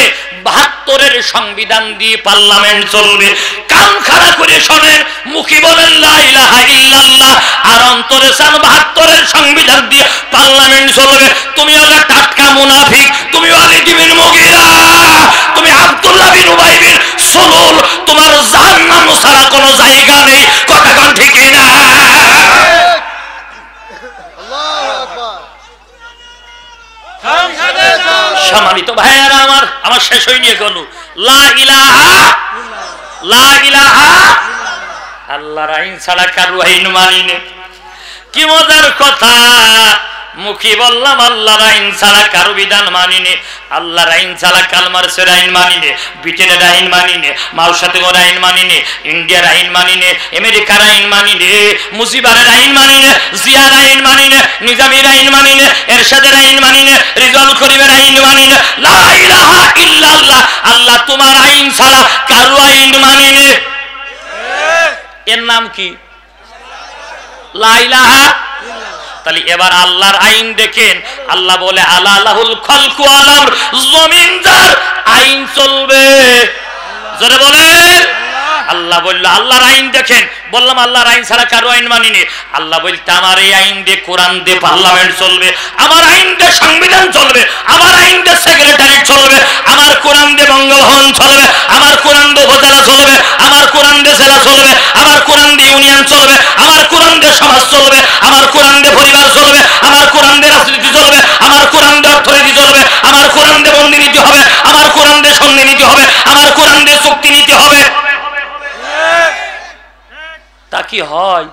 72-এর সংবিধান দিয়ে পার্লামেন্ট চলবে। কান খাড়া করে শোনেন, মুখী বলেন লা ইলাহা ইল্লাল্লাহ, আর অন্তরে চান 72-এর সংবিধান দিয়ে পার্লামেন্ট চলবে। তুমি হলো টাটকা মুনাফিক, তুমি ওয়ালিদ বিন মুগীরা, তুমি আব্দুল্লাহ বিন উবাই বিন সুলুল, তোমার জাহান্নাম ছাড়া কোনো জায়গা নেই। কথা কোন ঠিক না? সম্মানিত ভাইয়েরা আমার, আমার শেষ হয়ে নিয়ে গেল লা ইলাহা, লা ইলাহা, আল্লাহর আইন ছাড়া কারো আইন মানি নে। কি মজার কথা, মুখে বললাম আল্লাহর আইন ছাড়া কারো বিধান মানি নে। আল্লাহর আইন ছাড়া কালমার সের আইন মানি নে, ব্রিটেনের আইন মানি নে, মাউসাতের আইন মানি নে, ইন্ডিয়ার আইন মানি নে, আমেরিকার আইন মানি নে, মুজিবারের আইন মানি নে, জিয়ার আইন মানি নে, নিজামীর আইন মানি নে, এরশাদের আইন মানি নে, রিজাল করিমের আইন মানি নে। লা ইলাহা ইল্লাল্লাহ, আল্লাহ তোমার আইন ছাড়া কারো আইন মানি নে। এর নাম কি? লা ইলাহা। তাহলে এবার আল্লাহর আইন দেখেন, আল্লাহ বলে আলা লাহুল খালকু আলাম, জমিন যার আইন চলবে। জোরে বলেন। আল্লাহ বলল আল্লাহর আইন দেখেন, বললাম আল্লাহর আইন ছাড়া কারো আইন মানিনি। আল্লাহ বলতে আমার এই আইন দিয়ে কোরআন দিয়ে পার্লামেন্ট চলবে, আমার আইন দিয়ে সংবিধান চলবে, আমার আইন দিয়ে সেক্রেটারি চলবে, আমার কোরআন দিয়ে বঙ্গভবন চলবে, আমার কোরআন দিয়ে উপজেলা চলবে, আমার কোরআন দিয়ে জেলা চলবে, আমার কোরআন দিয়ে ইউনিয়ন চলবে, আমার কোরআন দিয়ে সমাজ চলবে, আমার কোরআন দিয়ে পরিবার চলবে, আমার কোরআন দিয়ে রাজনীতি চলবে, আমার কোরআন দিয়ে অর্থনীতি চলবে, আমার কোরআন দিয়ে বন্দি নীতি হবে, আমার কোরআন দিয়ে সন্ধি নীতি হবে, আমার কোরআন দিয়ে চুক্তি নীতি হবে। তা কি হয়?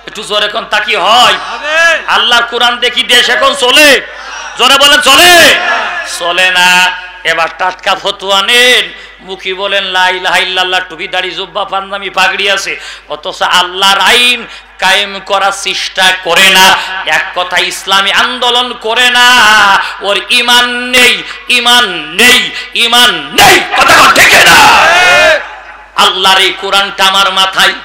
একটু জোরে কোন, তা কি হয়? আল্লাহর কোরআন দেখি দেশ এখন চলে? জোরে বলেন চলে? চলে না। এবার টাটকা ফতোয়া নেন, মুখী বলেন লা ইলাহা ইল্লাল্লাহ, টুপি দাড়ি জুব্বা পাঞ্জাবি পাগড়ি আছে, অথচ আল্লাহর আইন কায়েম করার চেষ্টা করে না। এক কথা ইসলামী আন্দোলন করে না, ওর ঈমান নেই, ঈমান নেই, ঈমান নেই। কথা ঠিক না? আল্লাহর এই কোরআনটা আমার মাথায়,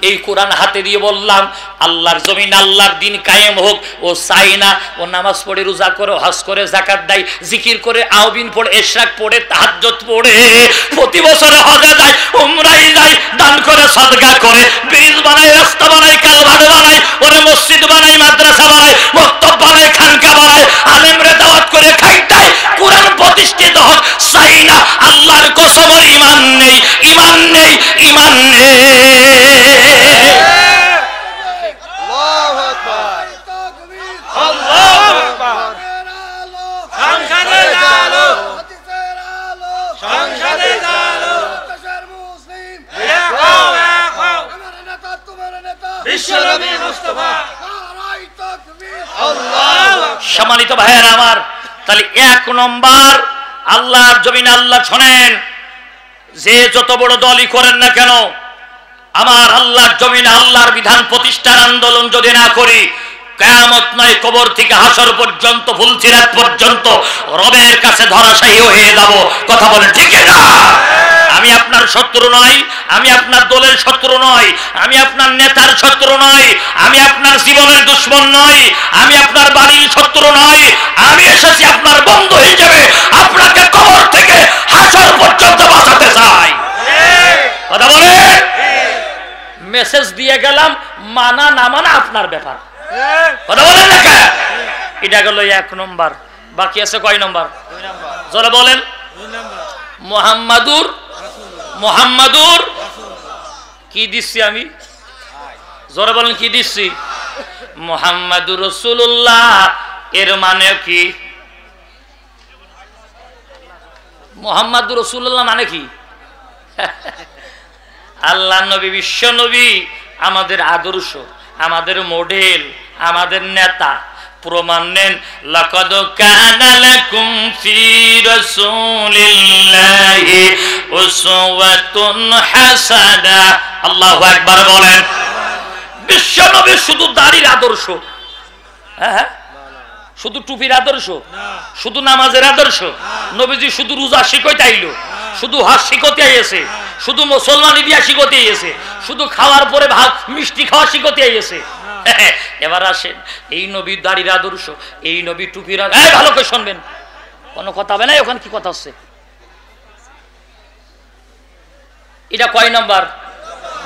এই কোরআন হাতে দিয়ে বললাম আল্লাহর জমিন আল্লাহর দিন কায়েম হোক। ও চাই না ও নামাজ পড়ে, রোজা করে, হজ করে, যাকাত দেয়, জিকির করে, আওবিন পড়ে, ইশরাক পড়ে, তাহাজ্জুদ পড়ে, প্রতি বছরে হজে যায়, উমরায় যায়, দান করে, সাদকা করে, ব্রিজ বানায়, রাস্তা বানায়, কালভার্ট বানায়, ওরে মসজিদ বানায়, মাদ্রাসা বানায়, মক্তব বানায়, খানকা বানায়, আলেমরে দাওয়াত করে খাইতায়, কোরআন প্রতিষ্ঠিত হোক। চাই না। আল্লাহর কসম ঈমান নেই, ঈমান নেই, ঈমান নেই। সম্মানিত ভাইয়েরা আমার, তাহলে এক নম্বর আল্লাহর জমিন আল্লাহ শোনেন, যে যত বড় দলই করেন না কেন, আমার আল্লাহর জমিন আল্লাহর বিধান প্রতিষ্ঠার আন্দোলন যদি না করি, কিয়ামত নয় কবর থেকে হাসর পর্যন্ত, ফুলসিরাত পর্যন্ত রবের কাছে ধরাশায়ী হয়ে যাব। কথা বলেন ঠিক না? আমি আপনার শত্রু নই, আমি আপনার দলের শত্রু নই, আমি আপনার নেতার শত্রু নই, আমি আপনার জীবনের দুশ্মন নই, আমি আপনার বাড়ির শত্রু নই, আমি এসেছি আপনার বন্ধু হিসেবে আপনাকে কবর থেকে হাসর পর্যন্ত বাঁচাতে চাই। কথা বলেন। মেসেজ দিয়ে গেলাম, মানা না মানা আপনার ব্যাপার। কথা বলেন না কে? এটা গেল এক নম্বর। বাকি আছে কয় নম্বর? জোরে বলেন। মুহাম্মাদুর কি দিচ্ছি আমি? জোরে বলেন কি দিচ্ছি? মুহাম্মাদুর রাসূলুল্লাহ। এর মানে কি? মুহাম্মাদুর রাসূলুল্লাহ মানে কি? আল্লাহ নবী, বিশ্ব নবী, আমাদের আদর্শ, আমাদের মডেল, আমাদের নেতা। প্রমাণ নেন, লাকাদ কানা লাকুম ফি রাসূলিল্লাহি উসওয়াতুন হাসানাহ। আল্লাহু আকবার বলেন। বিশ্ব নবী শুধু দাড়ির আদর্শ? হ্যাঁ, শুধু টুপির আদর্শ? শুধু নামাজের আদর্শ? নবীজি শুধু রোজা শিখাইতে আইলো, শুধু হজ শিখাইতে আইছে, শুধু মুসলমানি দিয়া শিখাইতে আইছে, শুধু খাওয়ার পরে ভাত মিষ্টি খাওয়া শিখাইতে আইছে? এবার আসেন, এই নবী দাড়ির আদর্শ, এই নবী টুপির আদর্শ। ভালো করে শুনবেন, কোনো কথা হবে না। ওখানে কি কথা হচ্ছে? এটা কয় নাম্বার?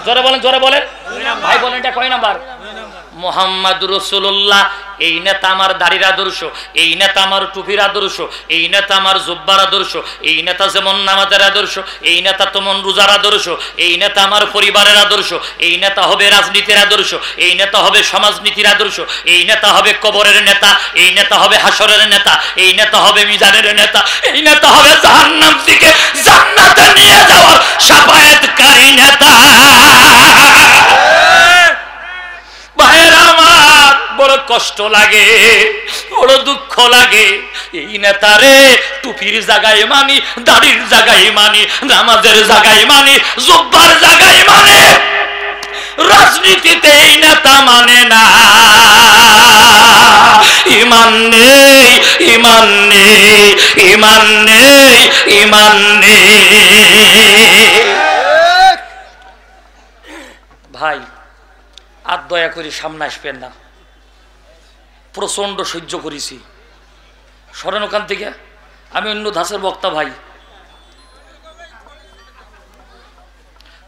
জোরে বলেন, জোরে বলেন ভাই, বলেন এটা কয় নাম্বার? মুহাম্মাদুর রাসূলুল্লাহ। এই নেতা আমার দাড়ির আদর্শ, এই নেতা আমার টুপির আদর্শ, এই নেতা আমার জুব্বার আদর্শ, এই নেতা যেমন নামাজের আদর্শ, এই নেতা তেমন রোজার আদর্শ, এই নেতা আমার পরিবারের আদর্শ, এই নেতা হবে রাজনীতির আদর্শ, এই নেতা হবে সমাজনীতির আদর্শ, এই নেতা হবে কবরের নেতা, এই নেতা হবে হাসরের নেতা, এই নেতা হবে মিজানের নেতা, এই নেতা হবে জাহান্নাম থেকে জান্নাতে নিয়ে যাওয়ার শাফায়াতকারী নেতা। ভাইয়েরা আমার, বড় কষ্ট লাগে, বড় দুঃখ লাগে। এই নেতারে টুপির জায়গায় মানি, দাড়ির জায়গায় মানি, নামাজের জায়গায় মানি, জুব্বার জায়গায় মানে, রাজনীতিতে এই নেতা মানে না। ঈমান নেই, ঈমান নেই, ঈমান নেই, ঈমান নেই। ভাই, আর দয়া করে সামনে আসবেন না, প্রচন্ড সহ্য করেছি। সরেন ওখান থেকে, আমি অন্য ধাঁচের বক্তা ভাই।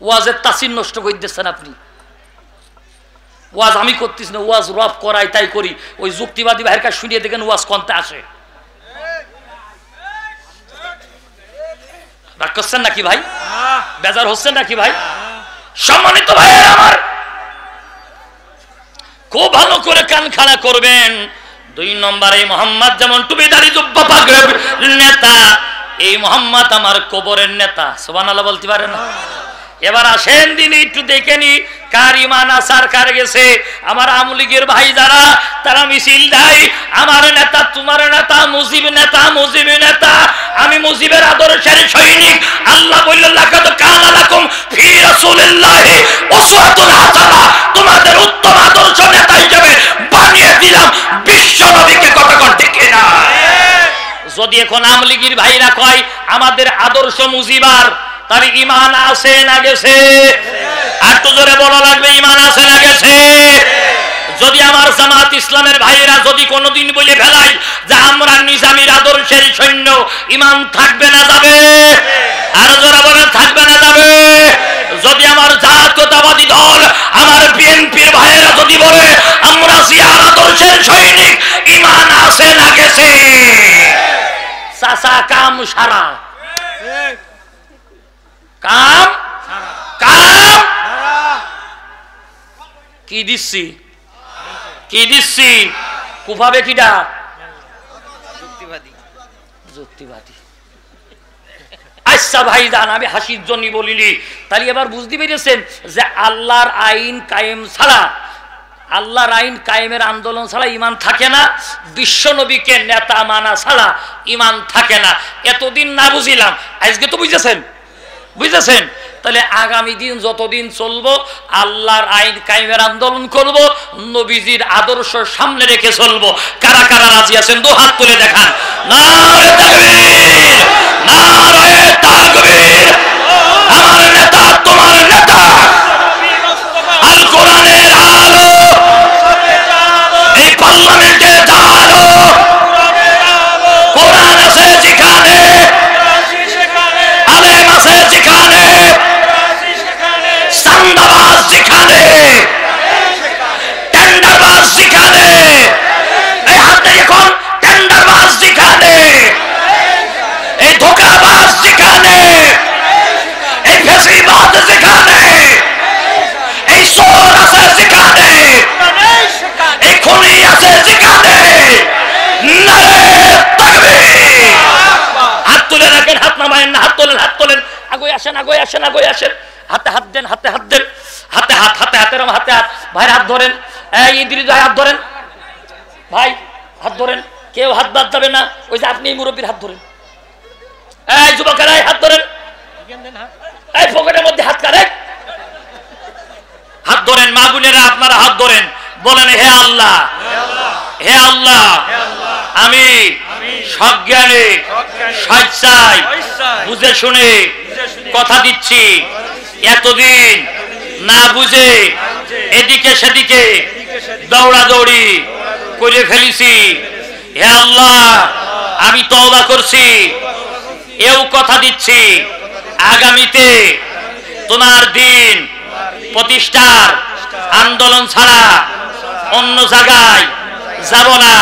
ওয়াজের তাসির নষ্ট করে দিচ্ছেন আপনি। ওয়াজ আমি করতেছি না, ওয়াজ রব করাই তাই করি। ওই যুক্তিবাদী ভাইয়ের কাছে শুনিয়ে দেখেন ওয়াজ কনতে আসে। রাগ করছেন নাকি ভাই? বেজার হচ্ছেন নাকি ভাই? সম্মানিত ভাই আমার, খুব ভালো করে কান খাড়া করবেন। 2 নম্বরে মোহাম্মদ যেমন টুপিদারি জুব্বা পাগড়ির নেতা, এই মোহাম্মদ আমার কবরের নেতা। সুবহানাল্লাহ বলতে পারেন না? এবার আসেন দিন একটু দেখে নি কার ইমান আসার কার গেছে। আমার আওয়ামী লীগের ভাই যারা, তারা মিছিল দেয় আমার নেতা তোমার নেতা, মুজিব নেতা, মুজিব নেতা। আমি মুজিবের আদর্শের সৈনিক। আল্লাহ বললেন লাকাদ কানা লাকুম ফি রাসূলিল্লাহি উসওয়াতুন হাসানাহ, তোমাদের উত্তম আদর্শ নেতা হিসেবে বানিয়ে দিলাম বিশ্ব নবীকে। কথা কোন ঠিক না? যদি এখন আওয়ামী লীগের ভাইরা কয় আমাদের আদর্শ মুজিবার, তাহলে ইমান আছে না গেছে? আর তো জোরে বলা লাগবে, ইমান আছে না গেছে? যদি আমার জামাত ইসলামের ভাইরা যদি কোনোদিন বলে ফেলাই যে আমরা নিজামীর আদর্শের সৈন্য, ইমান থাকবে না যাবে? আর জোরে বলে থাকবে না যাবে? যদি আমার জাতীয়তাবাদী দল, আমার বিএনপির ভাইরা যদি বলে আমরা জিয়ার আদর্শের সৈনিক, ইমান আছে না গেছে? চাচা কাম সারা, কাম কাম কি দিচ্ছি, কি দিচ্ছি? কুফাবে কিডা? যুক্তিবাদী। আচ্ছা ভাই জান, আমি হাসির জন্য বলিনি। তাহলে এবার বুঝতে পেরেছেন যে আল্লাহর আইন কায়েম ছাড়া, আল্লাহর আইন কায়েমের আন্দোলন ছাড়া ইমান থাকে না। বিশ্ব নবীকে নেতা মানা ছাড়া ইমান থাকে না। এতদিন না বুঝিলাম, আজকে তো বুঝেছেন, বুঝেছেন? তাহলে আগামী দিন যতদিন চলবো আল্লাহর আইন কায়েমের আন্দোলন করব, নবীজির আদর্শ সামনে রেখে চলবো। কারা কারা রাজি আছেন? 2 হাত তুলে দেখান। নারে তাকবীর, নারে তাকবীর। আমার নেতা তোমার নেতা, আল কোরআনের আলো, এই পার্লামেন্টে জালো, কোরআন আছে যেখানে, আলেম আছে যেখানে, সান্দাবাজ যেখানে, টেন্ডারবাজ যেখানে, এই হাতে এখন টেন্ডারবাজ যেখানে, এই ধোঁকাবাজ যেখানে, এই ফেসিবাজ যেখানে, এই চোর আছে যেখানে, এই খুনি আছে যেখানে, নারে তাকবীর। হাত তুলে রাখেন, হাত নামায়েন না, হাত তোলেন, হাত তোলেন। আগে আসেন, আগে আসেন, আগে আসেন। হাতে হাত দেন, হাতে হাত দেন, হাতে হাত, হাতে হাতের হাতে হাত। ভাইয়ের হাত ধরেন, এই ইদ্রিস ভাই হাত ধরেন, ভাই হাত ধরেন, কেউ হাত বাদ যাবে না। ওই যে আপনি মুরব্বীর হাত ধরেন, এই যুবকেরা হাত ধরেন, এই পকেটের মধ্যে হাত কারেন, হাত ধরেন। মা বোনেরা আপনারা হাত ধরেন, বলেন হে আল্লাহ, হে আল্লাহ, আমি সজ্ঞানে স্বেচ্ছায় বুঝে শুনে কথা দিচ্ছি, এতদিন না বুঝে এদিকে সেদিকে দৌড়াদৌড়ি করে ফেলেছি। হে আল্লাহ, আমি তওবা করছি, এও কথা দিচ্ছি আগামীতে তোমার দিন প্রতিষ্ঠার আন্দোলন ছাড়া অন্য জায়গায় যাব না।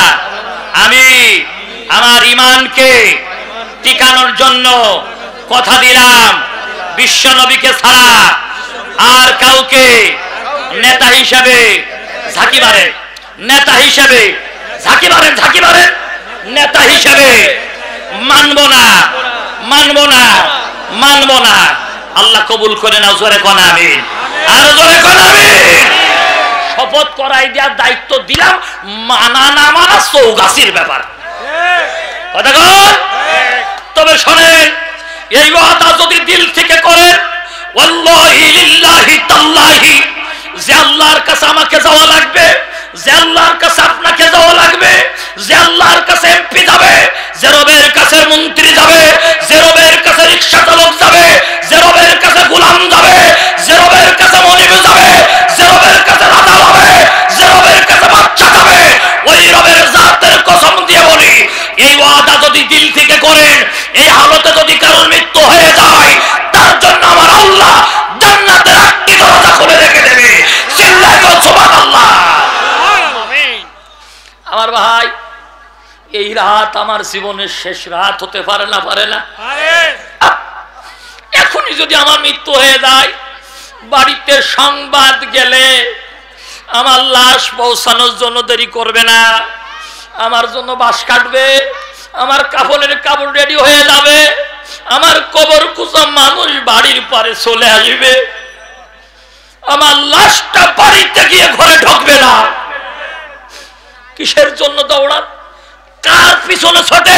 আমি আমার ইমানকে টিকানোর জন্য কথা দিলাম, বিশ্ব নবীকে ছাড়া আর কাউকে নেতা হিসেবে ঝাঁকি মারেন, নেতা হিসেবে ঝাঁকি মারেন, ঝাঁকি মারেন, নেতা হিসেবে মানব না, মানব না, মানব না। আল্লাহ কবুল করে নাও, জোরে কোন আমিন, আর জোরে কোন আমিন। শপথ করাই দেওয়ার দায়িত্ব দিলাম, মানা না মানা চৌগাছির ব্যাপার। কথা কন, তবে শোনেন, এই ওয়াদা যদি দিল থেকে করেন, ওয়াল্লাহি লিল্লাহি তাল্লাহি, যে আল্লাহর কাছে আমাকে যাওয়া লাগবে, যে আল্লাহর কাছে আপনাকে যাওয়া লাগবে, যে আল্লাহর কাছে এমপি যাবে, যে রবের কাছে মন্ত্রী যাবে, যে রবের কাছে রিকশা চালক যাবে, যে রবের কাছে গোলাম যাবে, যে রবের কাছে মনিব যাবে, যে রবের কাছে রাজা এই রাত আমার জীবনের শেষ রাত হতে পারে না? পারে না? এখনই যদি আমার মৃত্যু হয়ে যায়, বাড়িতে সংবাদ গেলে আমার লাশ পৌঁছানোর জন্য দেরি করবে না, আমার জন্য বাস কাটবে, আমার কাফনের কাপড় রেডি হয়ে যাবে, আমার কবর কুচা মানুষ বাড়ির পারে চলে আসবে, আমার লাশটা বাড়িতে গিয়ে ঘরে ঢুকবে না। কিসের জন্য দৌড়ান? কার পিছনে ছোটে?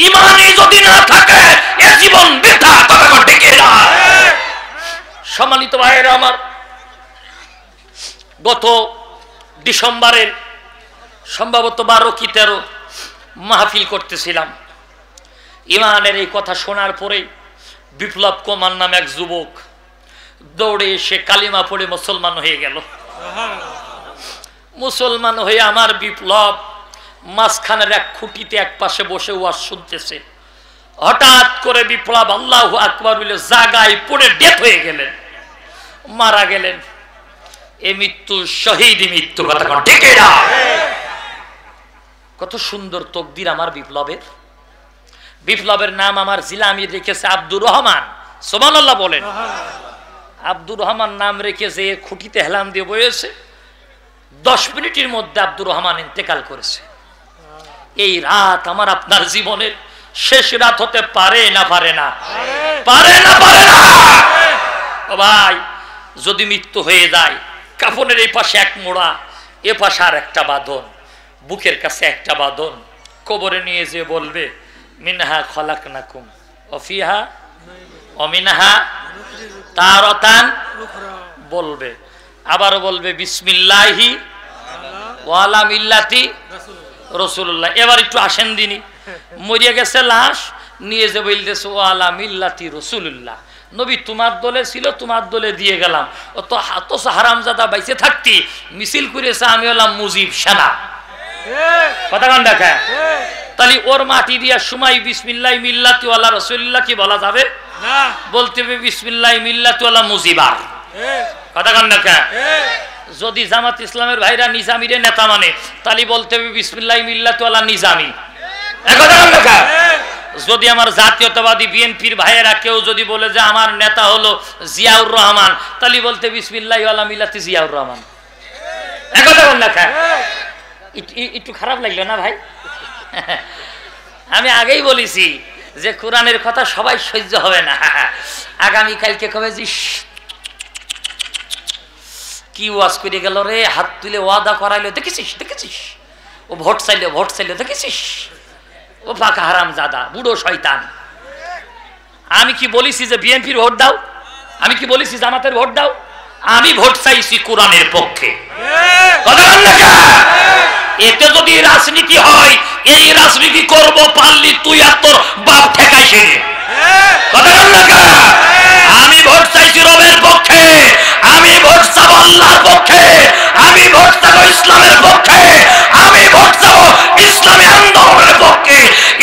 ইমানই যদি না থাকে এ জীবন বৃথা। কথা ঠিক না? সম্মানিত ভাইয়েরা আমার, গত ডিসেম্বরের সম্ভবত 12 কি 13 মাহফিল করতেছিলাম। ইমানের এই কথা শোনার পরে বিপ্লব কুমার নামে এক যুবক দৌড়ে এসে কালিমা পড়ে মুসলমান হয়ে গেল। মুসলমান হয়ে আমার বিপ্লব মাঝখানের এক খুঁটিতে এক পাশে বসে ওয়াজ শুনতেছে। হঠাৎ করে বিপ্লব আল্লাহু আকবার বলে জায়গায় পড়ে ডেথ হয়ে গেলেন, মারা গেলেন। এ মৃত্যু শহীদ মৃত্যু। কথা ঠিক না? কত সুন্দর তকদির আমার বিপ্লবের। বিপ্লবের নাম আমার জিলামি রেখেছে আব্দুর রহমান। সুবহানাল্লাহ বলেন। আব্দুর রহমান নাম রেখেছে, খুঁটিতে হেলাম দিয়ে বয়েছে। 10 মিনিটের মধ্যে আব্দুর রহমান ইন্তেকাল করেছে। এই রাত আমার আপনার জীবনের শেষ রাত হতে পারে না? পারে না? পারে না? পারে না? ও ভাই, যদি মৃত্যু হয়ে যায়, কাফনের এই পাশে এক মোড়া, এ পাশে আর একটা বাঁধন, বুকের কাছে একটা বাঁধন, কবরে নিয়ে যে বলবে মিনহা খলাকনাকুম ওয়া ফিহা ওয়া মিনহা তারাতান বলবে, আবার বলবে বিসমিল্লাহি ওয়া আলা মিল্লাতি রাসূলুল্লাহ। এবার একটু আসেন দিনই, মরিয়া গেছে লাশ, নিয়ে যে বলতেছে ওয়া আলা মিল্লাতি রাসূলুল্লাহ। নবী তোমার দলে ছিল, তোমার দলে দিয়ে গেলাম। ও তো হারামজাদা বাইসে থাকতি মিছিল করেছে, আমি হলাম মুজিব সেনা। কথা কান দেখা? তাহলে ওর মাটি দিয়া সময় বিসমিল্লাহ মিল্লাতি ওয়ালা রাসূলুল্লাহ কি বলা যাবে না? বলতে হবে বিসমিল্লাহ মিল্লাতি ওয়ালা মুজিবার। কথা কান দেখা? যদি জামাত ইসলামের ভাইরা নিজামীর নেতা মানে, তাহলে বলতে হবে বিসমিল্লাহ মিল্লাতি ওয়ালা নিজামী। কথা কান দেখা? যদি আমার জাতীয়তাবাদী বিএনপির ভাইয়েরা কেউ যদি বলে যে আমার নেতা হলো জিয়াউর রহমান, তাহলে বলতে বিসমিল্লাহি ওয়ালা মিল্লাতি জিয়াউর রহমান। একথা বল না? একটু খারাপ লাগলো না ভাই? আমি আগেই বলেছি যে কোরআনের কথা সবাই সহ্য হবে না। আগামী কালকে কবে যে কি ওয়াজ করে গেল রে, হাত তুলে ওয়াদা করাইলো, দেখেছিস দেখেছিস, ও ভোট চাইলো দেখেছিস, ও পাকা হারামজাদা বুড়ো শয়তান। আমি কি বলেছি যে বিএনপির ভোট দাও? আমি কি বলেছি জামাতের ভোট দাও? আমি ভোট চাইছি কোরআনের পক্ষে। এতে যদি রাজনীতি হয়, এই রাজনীতি করব পারলি তুই আর তোর বাপ ঠেকাইছে। আমি ভোট চাইছি রবের পক্ষে, আমি ভোট চাবো আল্লাহর পক্ষে, আমি ভোট চাবো ইসলামের পক্ষে, আমি ভোট চাবো ইসলামী আন্দোলনের পক্ষে।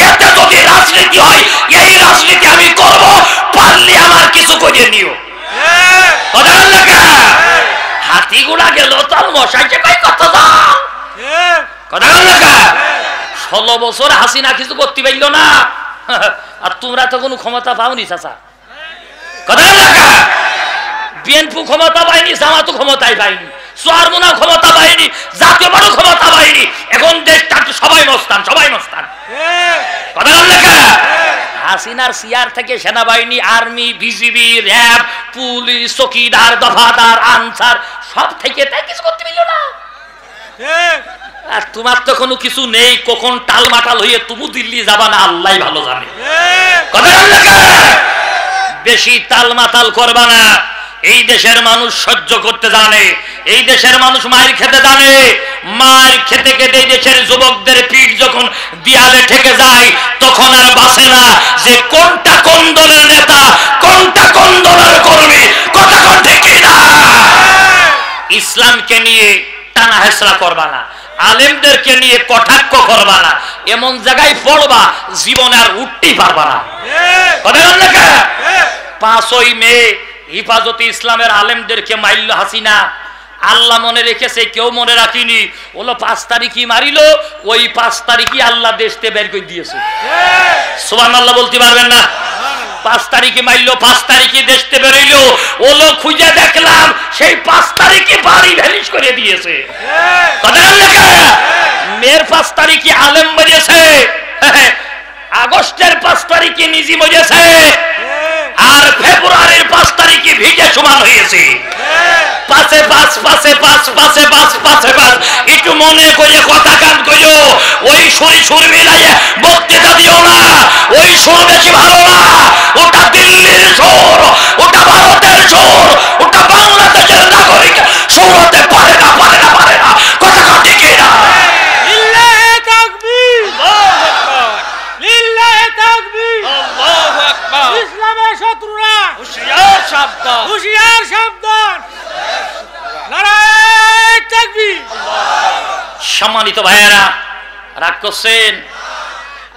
এতে যদি রাজনীতি হয়, এই রাজনীতি আমি করব, পারলি আমার কিছু করিয়ে নিও। হাতি গুড়া গেল তার মশাইকে কই কত দাম। কথা বল না? 16 বছর হাসিনা কিছু করতে পারল না, আর তোমরা তো কোনো ক্ষমতা পাওনি চাচা। কথা বল না? বিএনপি ক্ষমতা পায়নি, জামাতও ক্ষমতায় পায়নি, সোয়ারমুনা ক্ষমতা পায়নি, জাতীয় পার্টি ক্ষমতা পায়নি। এখন দেশটা সবাই মস্তান, সবাই মস্তান। কথা বল না? হাসিনার সিআর থেকে সেনাবাহিনী, আর্মি, বিজিবি, র্যাব, পুলিশ, চকিদার, দফাদার, আনসার সব থেকে তাই কিছু করতে পারল না। আর তোমার তো কোনো কিছু নেই, কখন টালমাটাল হয়ে তুমি দিল্লি যাবা না আল্লাহ ভালো জানে। কথা বল না? বেশি টালমাটাল করবা না। এই দেশের মানুষ সহ্য করতে জানে, এই দেশের মানুষ মায়ের খেতে জানে। মায়ের খেতে খেতে এই দেশের যুবকদের পিঠ যখন দেয়ালে ঠেকে যায়, তখন আর বাঁচে না যে কোনটা কোন দলের নেতা, কোনটা কোন দলের কর্মী। কথা কোন ঠিক না? ইসলামকে নিয়ে টানা হেসরা করবা না, আলেমদেরকে নিয়ে কটাক্ষ করবা না, এমন জায়গায় পড়বা জীবনে আর উঠতেই পারবা না। কথা বল না? 5ই মে হিফাজতে ইসলামের আলেমদেরকে মাইল হাসিনা, আল্লাহ মনে রেখেছে, কেউ মনে রাখিনি। হলো 5 তারিখই মারিল, ওই 5 তারিখই আল্লাহ দেশতে বের করে দিয়েছে। সুবহানাল্লাহ বলতে পারবেন না? 5 তারিখে মারল, 5 তারিখে দেশতে বেরোইল, ওলো খুঁজে দেখলাম সেই 5 তারিখে বাড়ি ভ্যানিশ করে দিয়েছে। মেয়ের 5 তারিখে আলেম মরেছে, আগস্টের 5 তারিখে নিজি মরেছে, আর ফেব্রুয়ারির 5 তারিখে ভিজে সমান হয়েছে। পাশে পাঁচ পাশে পাঁচ পাশে পাঁচ পাশে পাঁচ একটু মনে করে কথা কান করো। ওই সুর মিলাইয়ে বক্তৃতা দিও না, ওই সুর বেশি ভালো না। ওটা দিল্লির সুর, ওটা ভারতের সুর, ওটা বাংলাদেশের নাগরিক সুর হতে পারে না, পারে না, পারে না। কথা কান ঠিক না। লিল্লাহি তাকবীর, আল্লাহু আকবার, লিল্লাহি তাকবীর, আল্লাহু আকবার। ইসলামের শত্রুরা হুঁশিয়ার সাবধান, হুঁশিয়ার সাবধান। নারায়ে তাকবীর। সম্মানিত ভাইয়েরা, রাগ করছেন?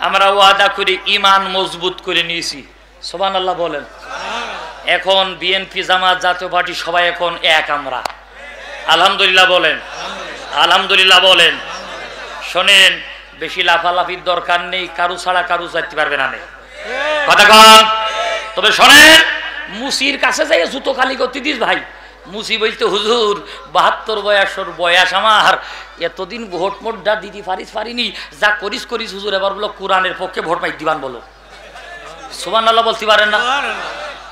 আমরা ওয়াদা করে ঈমান মজবুত করে নিয়েছি। সুবহানাল্লাহ বলেন। এখন বিএনপি জামাত জাতীয় পার্টি সবাই এখন এক। আমরা আলহামদুলিল্লাহ বলেন, আলহামদুলিল্লাহ বলেন। শোনেন, বেশি লাফালাফির দরকার নেই, কারু ছাড়া কারু যাইতে পারবে না। কথা কন। তবে শোনেন, মুসির কাছে যাই জুতো খালি করতে দিস ভাই। মুসি বলতে, হুজুর 72 বয়স আমার, এতদিন ভোট মোটটা দিতে পারিনি, যা করিস করিস হুজুর, এবার বলো কোরআনের পক্ষে ভোট পাই দিবান বলো। সুবহানাল্লাহ বলতে পারেন না?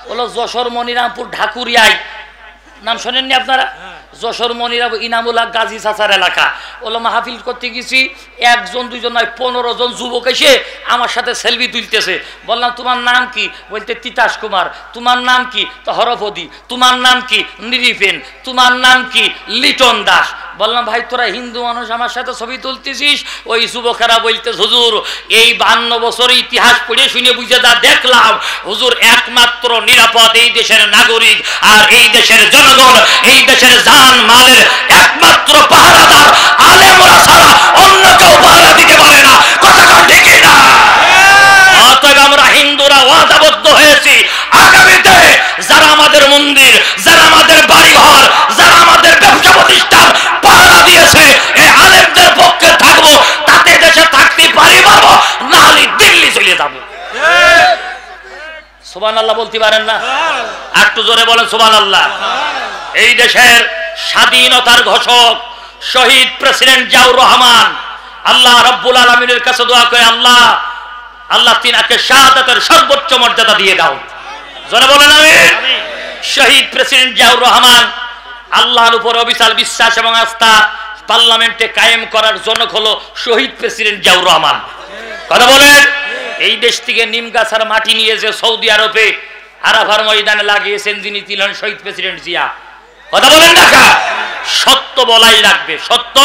বলো যশোর মনিরামপুর ঢাকুরিয়ায়, নাম শোনেননি আপনারা? যশোর মনিরামপুর ইনামুল্লাহ গাজী চাচার এলাকা। ওলো মাহফিল করতে গেছি, 1 জন 2 জন নয় 15 জন যুবক এসে আমার সাথে সেলফি তুলতেছে। বললাম তোমার নাম কি? বলতে তিতাস কুমার। তোমার নাম কি? তো হরফদি। তোমার নাম কি? নিরিফেন। তোমার নাম কি? লিটন দাস। বললাম ভাই তোরা হিন্দু মানুষ আমার সাথে ছবি তুলতেছিস? ওই যুবকেরা বলতে, হুজুর এই 52 বছরের ইতিহাস পড়ে শুনে বুঝে যা দেখলাম, হুজুর একমাত্র নিরাপদ এই দেশের নাগরিক আর এই দেশের জনগণ, এই দেশের জান মালের একমাত্র পাহারাদার আলেমরা ছাড়া অন্য কেউ পাহারা দিতে পারে না। কথা ঠিক না? অতএব আমরা হিন্দুরা ওয়াদাবদ্ধ হয়েছি, আগামীতে যারা আমাদের মন্দির, যারা আমাদের বাড়িঘর, যারা আমাদের ব্যবসা প্রতিষ্ঠান পাহারা দিয়েছে, এই আলেমদের পক্ষে থাকবো। তাতে দেশে থাকতে পারি পারবো, না হলে দিল্লি চলে যাবো। সুবহানাল্লাহ বলতে পারেন না? একটু জোরে বলেন সুবহানাল্লাহ। এই দেশের স্বাধীনতার ঘোষক শহীদ প্রেসিডেন্ট জিয়াউর রহমান, আল্লাহ রাব্বুল আলামিনের কাছে দোয়া করে, আল্লাহ আল্লাহ তিনাকে শাহাদাতের সর্বোচ্চ মর্যাদা দিয়ে দাও। জোরে বলেন আমিন। শহীদ প্রেসিডেন্ট জিয়াউর রহমান, আল্লাহর উপর অবিচল বিশ্বাস এবং আস্থা পার্লামেন্টে কায়েম করার জনক হলো শহীদ প্রেসিডেন্ট জিয়াউর রহমান। কথা বলেন। এই দেশ থেকে নিমগাছার মাটি নিয়ে যে সৌদি আরবে আরাফার ময়দানে লাগিয়েছেন যিনি, ছিলেন শহীদ প্রেসিডেন্ট জিয়া। কথা বলেন না? সত্য বলাই রাখবে, সত্য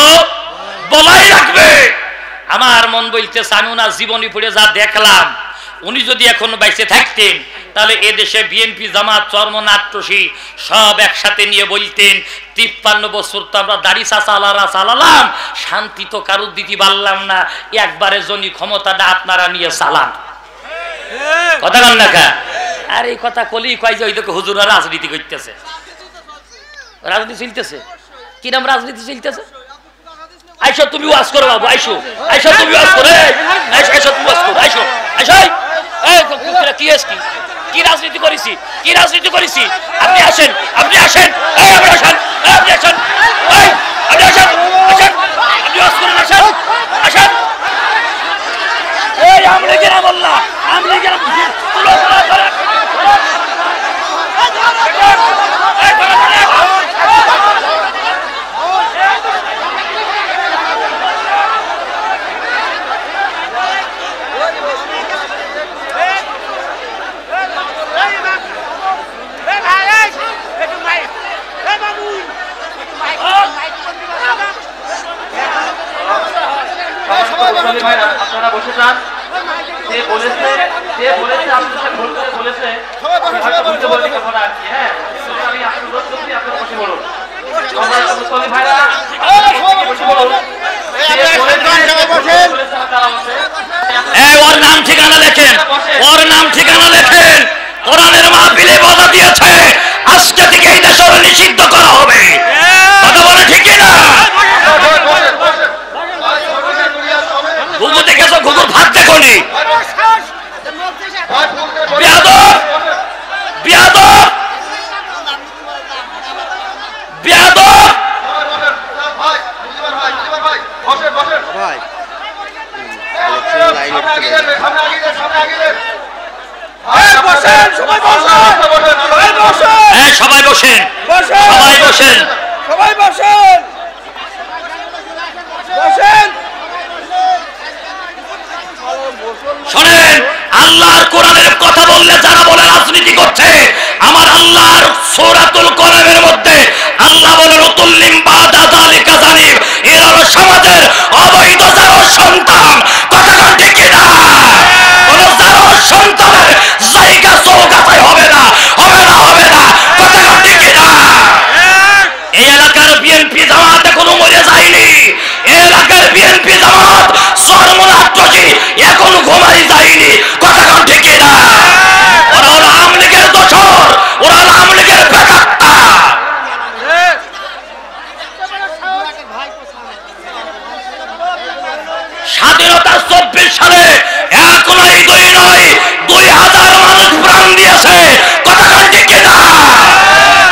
বলাই রাখবে। আমার মন বলতেছে, আমি ওনার জীবনী পড়ে যা দেখলাম, উনি যদি এখন বাইসে থাকতেন তাহলে এ দেশে বিএনপি জামাত চর্মনাট্যসী সব একসাথে নিয়ে বলতেন, 53 বছর তো আমরা দাড়ি চালালাম, শান্তি তো কারুর দিতে পারলাম না, একবারে জনি ক্ষমতাটা আপনারা নিয়ে চালান। কথা বল না? আর এই কথা কলি কয় যে ওইদিকে হুজুরা রাজনীতি করতেছে। রাজনীতি চলতেছে, কিরম রাজনীতি চলতেছে? আইসো তুমি ওয়াজ করো বাবু, আইসো আইসো তুমি ওয়াজ করো, আইসো তুমি ওয়াজ করো, আইসো আইসো। এই কি এসকি, কি রাজনীতি করেছি, কি রাজনীতি করেছি? আপনি আসেন, আপনি আসেন, এই আপনি আসেন, এই আপনি আসেন, এই আপনি আসেন, আসেন আপনি ওয়াজ করুন, আসেন আসেন। এই আমরা গেলাম আল্লাহ, আমরা গেলাম তুলো তুলো করে হ্যাঁ, সবাই বসেন, সবাই বসেন। শোনেন, আল্লাহর কোরআনের কথা বললে যারা বলে রাজনীতি করছে, আমার আল্লাহর সূরাতুল কোরআনের মধ্যে আল্লাহ বলেন উতুল্লিম বাদা যালিকা জানিব, এরা হলো সমাজের অবৈধ জারজ সন্তান। কথা কোন ঠিক কি না? কোন জারজ সন্তানের জায়গা চৌকাছাই হবে না, হবে না, হবে না। কথা কোন ঠিক কি না? এই এলাকার বিএনপি জামাত এখনো মরে যায়নি। এই এলাকার বিএনপি জামাত সরমুনাত্রজি এখন ঘুমাই যায়নি। কথা কোন ঠিক কি না? ওরা হলো আওয়ামী লীগের দোসর, ওরা হলো আওয়ামী লীগের প্রেতাত্মা। স্বাধীনতা 24 সালে এক নয়, দুই নয়, 2000 মানুষ প্রাণ দিয়েছে। কথা কোন ঠিক কি না?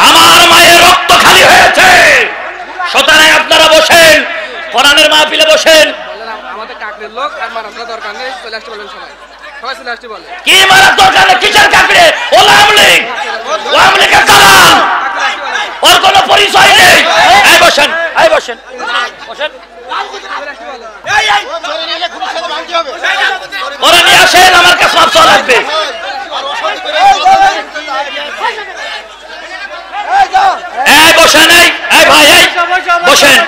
আমার মায়ের রক্ত খালি হয়েছে। সুতরাং আপনারা বসেন, কোরআনের মাহফিলে বসেন। আমাদের কাকড়ের লোক আর মারার দরকার নেই, চলে আসতে বলেন সবাই, সবাই চলে আসতে বলে। কি মারার দরকার নেই? কিসের কাকড়ে? ও আওয়ামী লীগ, ও আওয়ামী লীগের দালাল, ওর কোনো পরিচয় নেই। এই বসেন, এই বসেন, বসেন। ওরা নিয়ে আসেন, আমার কাছে মাপসা লাগবে। এই বসেন, এই ভাই, এই বসেন,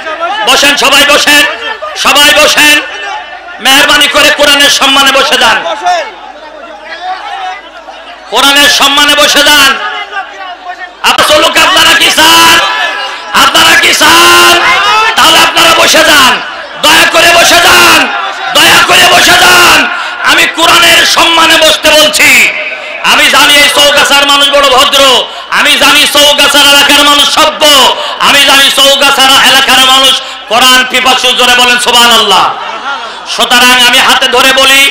বসেন, সবাই বসেন, সবাই বসেন। মেহরবানি করে কোরআনের সম্মানে বসে যান, কোরআনের সম্মানে বসে যান। চলুক, আপনারা কি চান? আপনারা কি চান? তাহলে আপনারা বসে যান, দয়া করে বসে যান, দয়া করে বসে যান। আমি কোরআনের সম্মানে বসতে বলছি। আমি জানি এই চৌগাছার মানুষ বড় ভদ্র, আমি জানি চৌগাছার এলাকার মানুষ সভ্য, আমি জানি চৌগাছার এলাকার মানুষ কোরআন পিপাসু। জোরে বলেন সুবহানাল্লাহ। সুতরাং আমি হাতে ধরে বলি,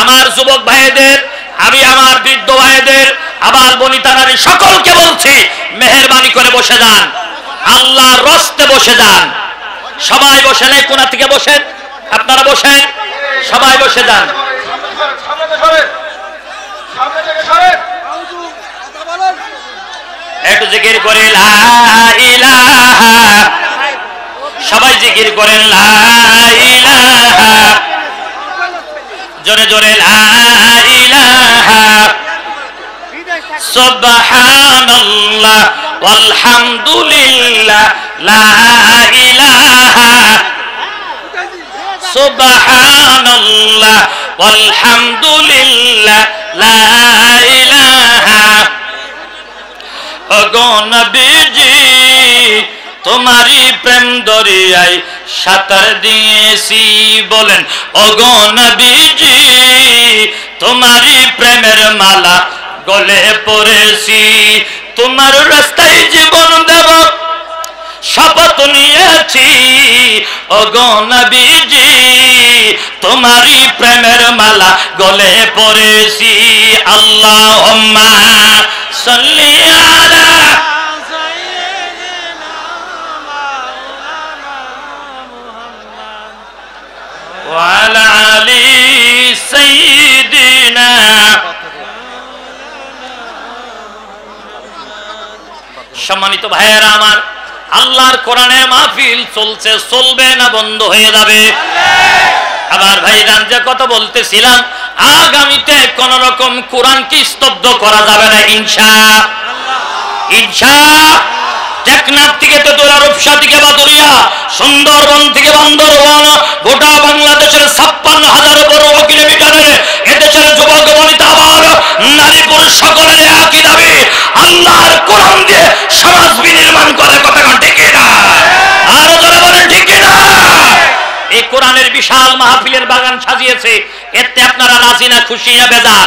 আমার যুবক ভাইদের, আমি আমার বৃদ্ধ ভাইদের, আবার বনিতা নারী সকলকে বলছি, মেহেরবানি করে বসে যান, আল্লাহর রস্তে বসে যান। সবাই বসেন, এই কোণা থেকে বসেন, আপনারা বসেন, সবাই বসে যান। একটু জিকির করে লা ইলাহা, সবাই জিকির করেন লা ইলাহা, জোরে জোরে লা ইলাহা, সুবহানাল্লাহ ওয়ালহামদুলিল্লাহ, লা ইলাহা, সুবহানাল্লাহ ওয়ালহামদুলিল্লাহ, লা ইলাহা। ওগো নবীজি, তোমারই প্রেম দরিয়ায় সাঁতার দিয়েছি। বলেন, ওগো নবীজি, তোমারই প্রেমের মালা গলে পড়েছি। তোমার রাস্তায় জীবন দেব শপথ নিয়েছি। ওগো নবীজি, তোমারই প্রেমের মালা গলে পড়েছি। আল্লাহুম্মা সাল্লি আলা ওয়া আলা আলি সাইয়্যিদিনা। সম্মানিত ভাইয়েরা আমার, আল্লাহর কোরআনের মাহফিল চলছে, চলবে না বন্ধ হয়ে যাবে? আবার ভাইজান, যে কথা বলতেছিলাম, আগামীতে কোন রকম কোরআনকে স্তব্ধ করা যাবে না ইনশাআল্লাহ। ইনশাআল্লাহ। টেকনাফ থেকে তেতুলিয়া, রূপসা থেকে বাদুরিয়া, সুন্দরবন থেকে বান্দরবান, গোটা বাংলাদেশের 56,000 কিলোমিটারের এদেশের যুবক বনিতা, আবার নারী পুরুষ সকলের একই দাবি, আল্লাহর কোরআন দিয়ে সমাজ বিনির্মাণ করে। কথা ঠিক না? আরো যারা বলেন ঠিক না? এই কোরআনের বিশাল মাহফিলের বাগান সাজিয়েছে, এতে আপনারা রাজি না খুশি না বেজার?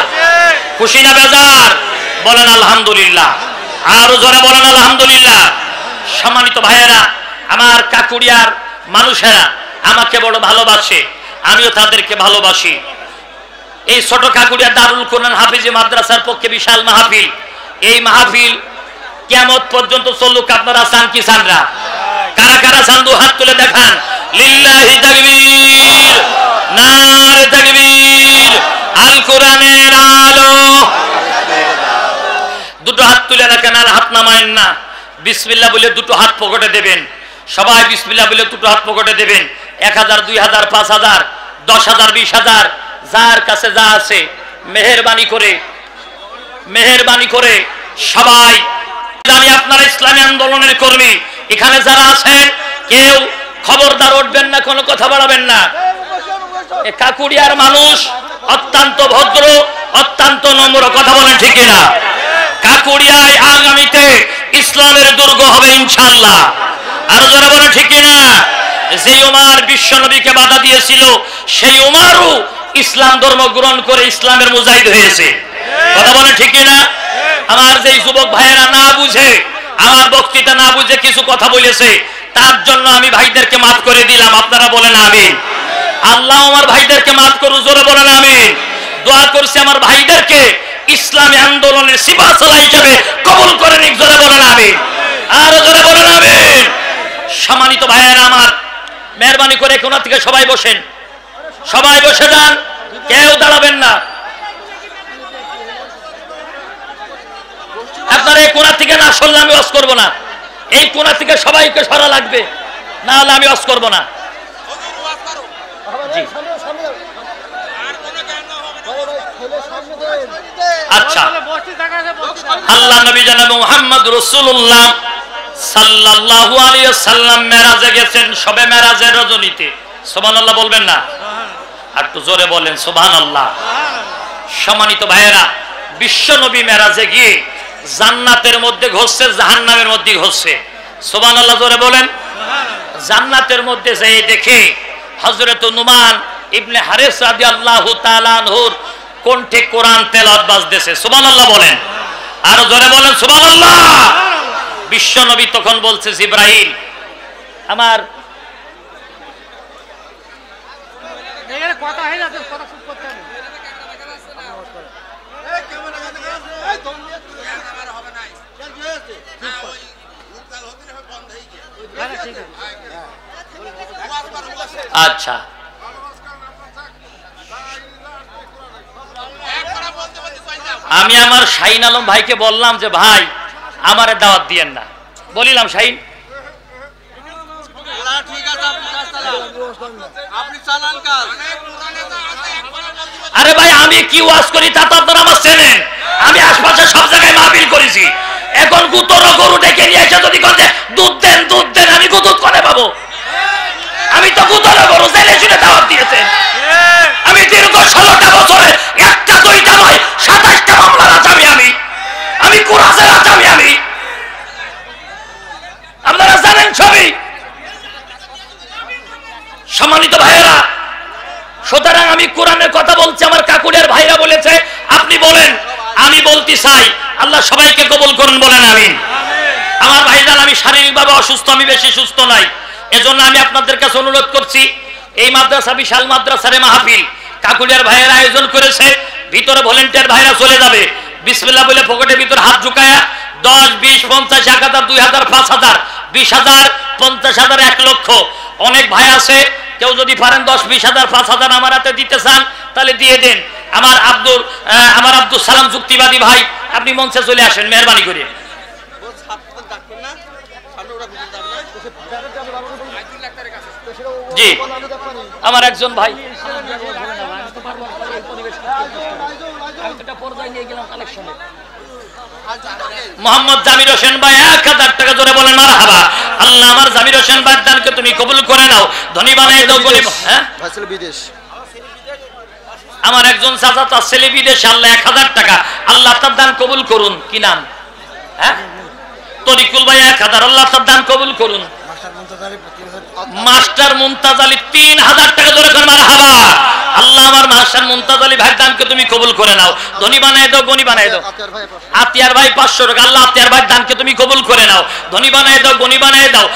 খুশি না বেজার? বলেন আলহামদুলিল্লাহ। আরো যারা বলেন আলহামদুলিল্লাহ। সম্মানিত ভাইয়েরা, আমার কাকুড়িয়ার মানুষেরা আমাকে বড় ভালোবাসে, আমিও তাদেরকে ভালোবাসি। এই ছোট কাকুড়িয়া দারুল কোরআন হাফিজি মাদ্রাসার পক্ষে বিশাল মাহফিল। এই মাহফিল কিয়ামত পর্যন্ত চলুক। আপনারা চান কি চান না? কারা কারা চান? দু হাত তুলে দেখান। লিল্লাহি তাকবীর, নারে তাকবীর। আল কোরআনের আলো, না, বিসমিল্লাহ বলে দুটো হাত পকেটে দেবেন। সবাই বিসমিল্লাহ বলে দুটো হাত পকেটে দেবেন। 1000, 2000, 5000, 10,000, 20,000, যার কাছে যা আছে মেহেরবানি করে সবাই, জানি আপনারা ইসলামী আন্দোলনের কর্মী, এখানে যারা আছেন কেউ খবরদার উঠবেন না, কোনো কথা বাড়াবেন না। কাকুড়িয়ার মানুষ অত্যন্ত ভদ্র, অত্যন্ত নম্র, কথা বলেন ঠিক না? কাকুড়িয়ায় আগামীতে ইসলামের দুর্গ হবে ইনশাআল্লাহ। আর যারা বলেন ঠিক না? যে উমার বিশ্ব নবীকে বাধা দিয়েছিল, সেই উমারও ইসলাম ধর্ম গ্রহণ করে ইসলামের মুজাহিদ হয়েছে, কথা বলেন ঠিক না? আমার যে যুবক ভাইয়েরা না বুঝে, আমার বক্তৃতা না বুঝে কিছু কথা বলেছে, তার জন্য আমি ভাইদেরকে মাফ করে দিলাম। আপনারা বলেন আমিন। আল্লাহ আমার ভাইদেরকে মাফ করুন, জোরে বলেন আমিন। দোয়া করছি আমার ভাইদেরকে ইসলামী আন্দোলনের সিপাহসালার হিসেবে কবুল করে নিক, জোরে বলেন আমিন। আর জোরে বলেন আমিন। সম্মানিত ভাইয়েরা আমার, মেহরবানি করে কোণা থেকে সবাই বসেন, সবাই বসে যান, কেউ দাঁড়াবেন না। আপনারা এই কোণা থেকে না সরলে আমি ওয়াজ করবো না। এই কোণা থেকে সবাইকে সরা লাগবে, না হলে আমি ওয়াজ করবো না। আচ্ছা, আল্লাহ নবী জনাব মুহাম্মদ রাসূলুল্লাহ সাল্লাল্লাহু আলাইহি ওয়াসাল্লাম মেরাজে গেছেন, সবে মেরাজের রজনীতে। সুবহানাল্লাহ বলবেন না? একটু জোরে বলেন সুবহানাল্লাহ। সম্মানিত ভাইয়েরা, বিশ্ব নবী মেরাজে গিয়ে জান্নাতের মধ্যে ঘুরছে, জাহান্নামের মধ্যে ঘুরছে। সুবহানাল্লাহ জোরে বলেন। জান্নাতের মধ্যে যেয়ে দেখে হযরত নুমান ইবনে হারিস রাদিয়াল্লাহু তাআলা আনহুর কণ্ঠে কোরআন তেলাওয়াত বাজতেছে। সুবহানাল্লাহ বলেন, আর জোরে বলেন সুবহানাল্লাহ। বিশ্ব নবী তখন বলছে, জিবরাইল আমার আচ্ছা, আমি আমার শাহিন আলম ভাইকে বললাম যে ভাই আমারে দাওয়াত দিয়েন না। বলিলাম শাহিন, আরে ভাই আমি কি ওয়াজ করি তা তো আপনারা আমার চেনেন। আমি আশপাশে সব জায়গায় মাহফিল করেছি। এখন গুতর গরু ডেকে নিয়ে এসে যদি বলতে দুধ দেন দুধ দেন, আমি দুধ করে পাবো? আমি তো গুতর গরু জেনে শুনে দাওয়াত দিয়েছেন। আমি দীর্ঘ 16টা বছরে একটা দুইটা নয় 27টা মামলার আসামি আমি কুরাসের আসামি আমি, আপনারা জানেন সবই। সম্মানিত ভাইয়েরা, সুতরাং আমি কোরআনের কথা বলছি। আমার কাকুরের ভাইরা বলেছে আপনি বলেন, আমি বলতে চাই। আল্লাহ সবাইকে কবুল করুন, বলেন আমিন। আমার ভাইজান, আমি শারীরিকভাবে অসুস্থ, আমি বেশি সুস্থ নাই। এজন্য আমি আপনাদের কাছে অনুরোধ করছি, এই মাদ্রাসা বিশাল মাদ্রাসারে মাহফিল কাকুলিয়ার ভাইয়েরা আয়োজন করেছে। ভিতরে ভলেন্টিয়ার ভাইরা চলে যাবে, বিসমিল্লাহ বলে পকেটের ভিতর হাত ঢুকায়া 10, 20, 50, 1000, 2000, 5000, 20000, 50000, 1 লক্ষ। অনেক ভাই আছে, কেউ যদি পারেন 10, 20,000, 5,000 আমার হাতে দিতে চান তাহলে দিয়ে দেন। আমার আব্দুল সালাম যুক্তিবাদী ভাই, আপনি মঞ্চে চলে আসেন মেহরবানি করে। জি, আমার একজন ভাই মোহাম্মদ জামির হোসেন ভাই 1000 টাকা জোরে বলেন মারহাবা। আল্লাহ আমার জামির হোসেন ভাই দানকে তুমি কবুল করে নাও, ধনী বানাই দাও। গরিব বিদেশ আমার একজন চাচা তার ছেলে বিদেশে, আল্লাহ 1000 টাকা, আল্লাহ তার দান কবুল করুন। কি নাম? হ্যাঁ, তরিকুল ভাই 1000, আল্লাহ তার দান কবুল করুন। মাস্টার মুমতাজ আলী 3000 টাকা জোরে করে মারহাবা। আল্লাহ আমার মাস্টার মুমতাজ আলী ভাই দানকে তুমি কবুল করে নাও, ধনী বানাই দাও, গনি বানাই দাও। আতিয়ার ভাই 500 টাকা, আল্লাহ আতিয়ার ভাই দানকে তুমি কবুল করে নাও, ধনী বানাই দাও, গনি বানাই দাও।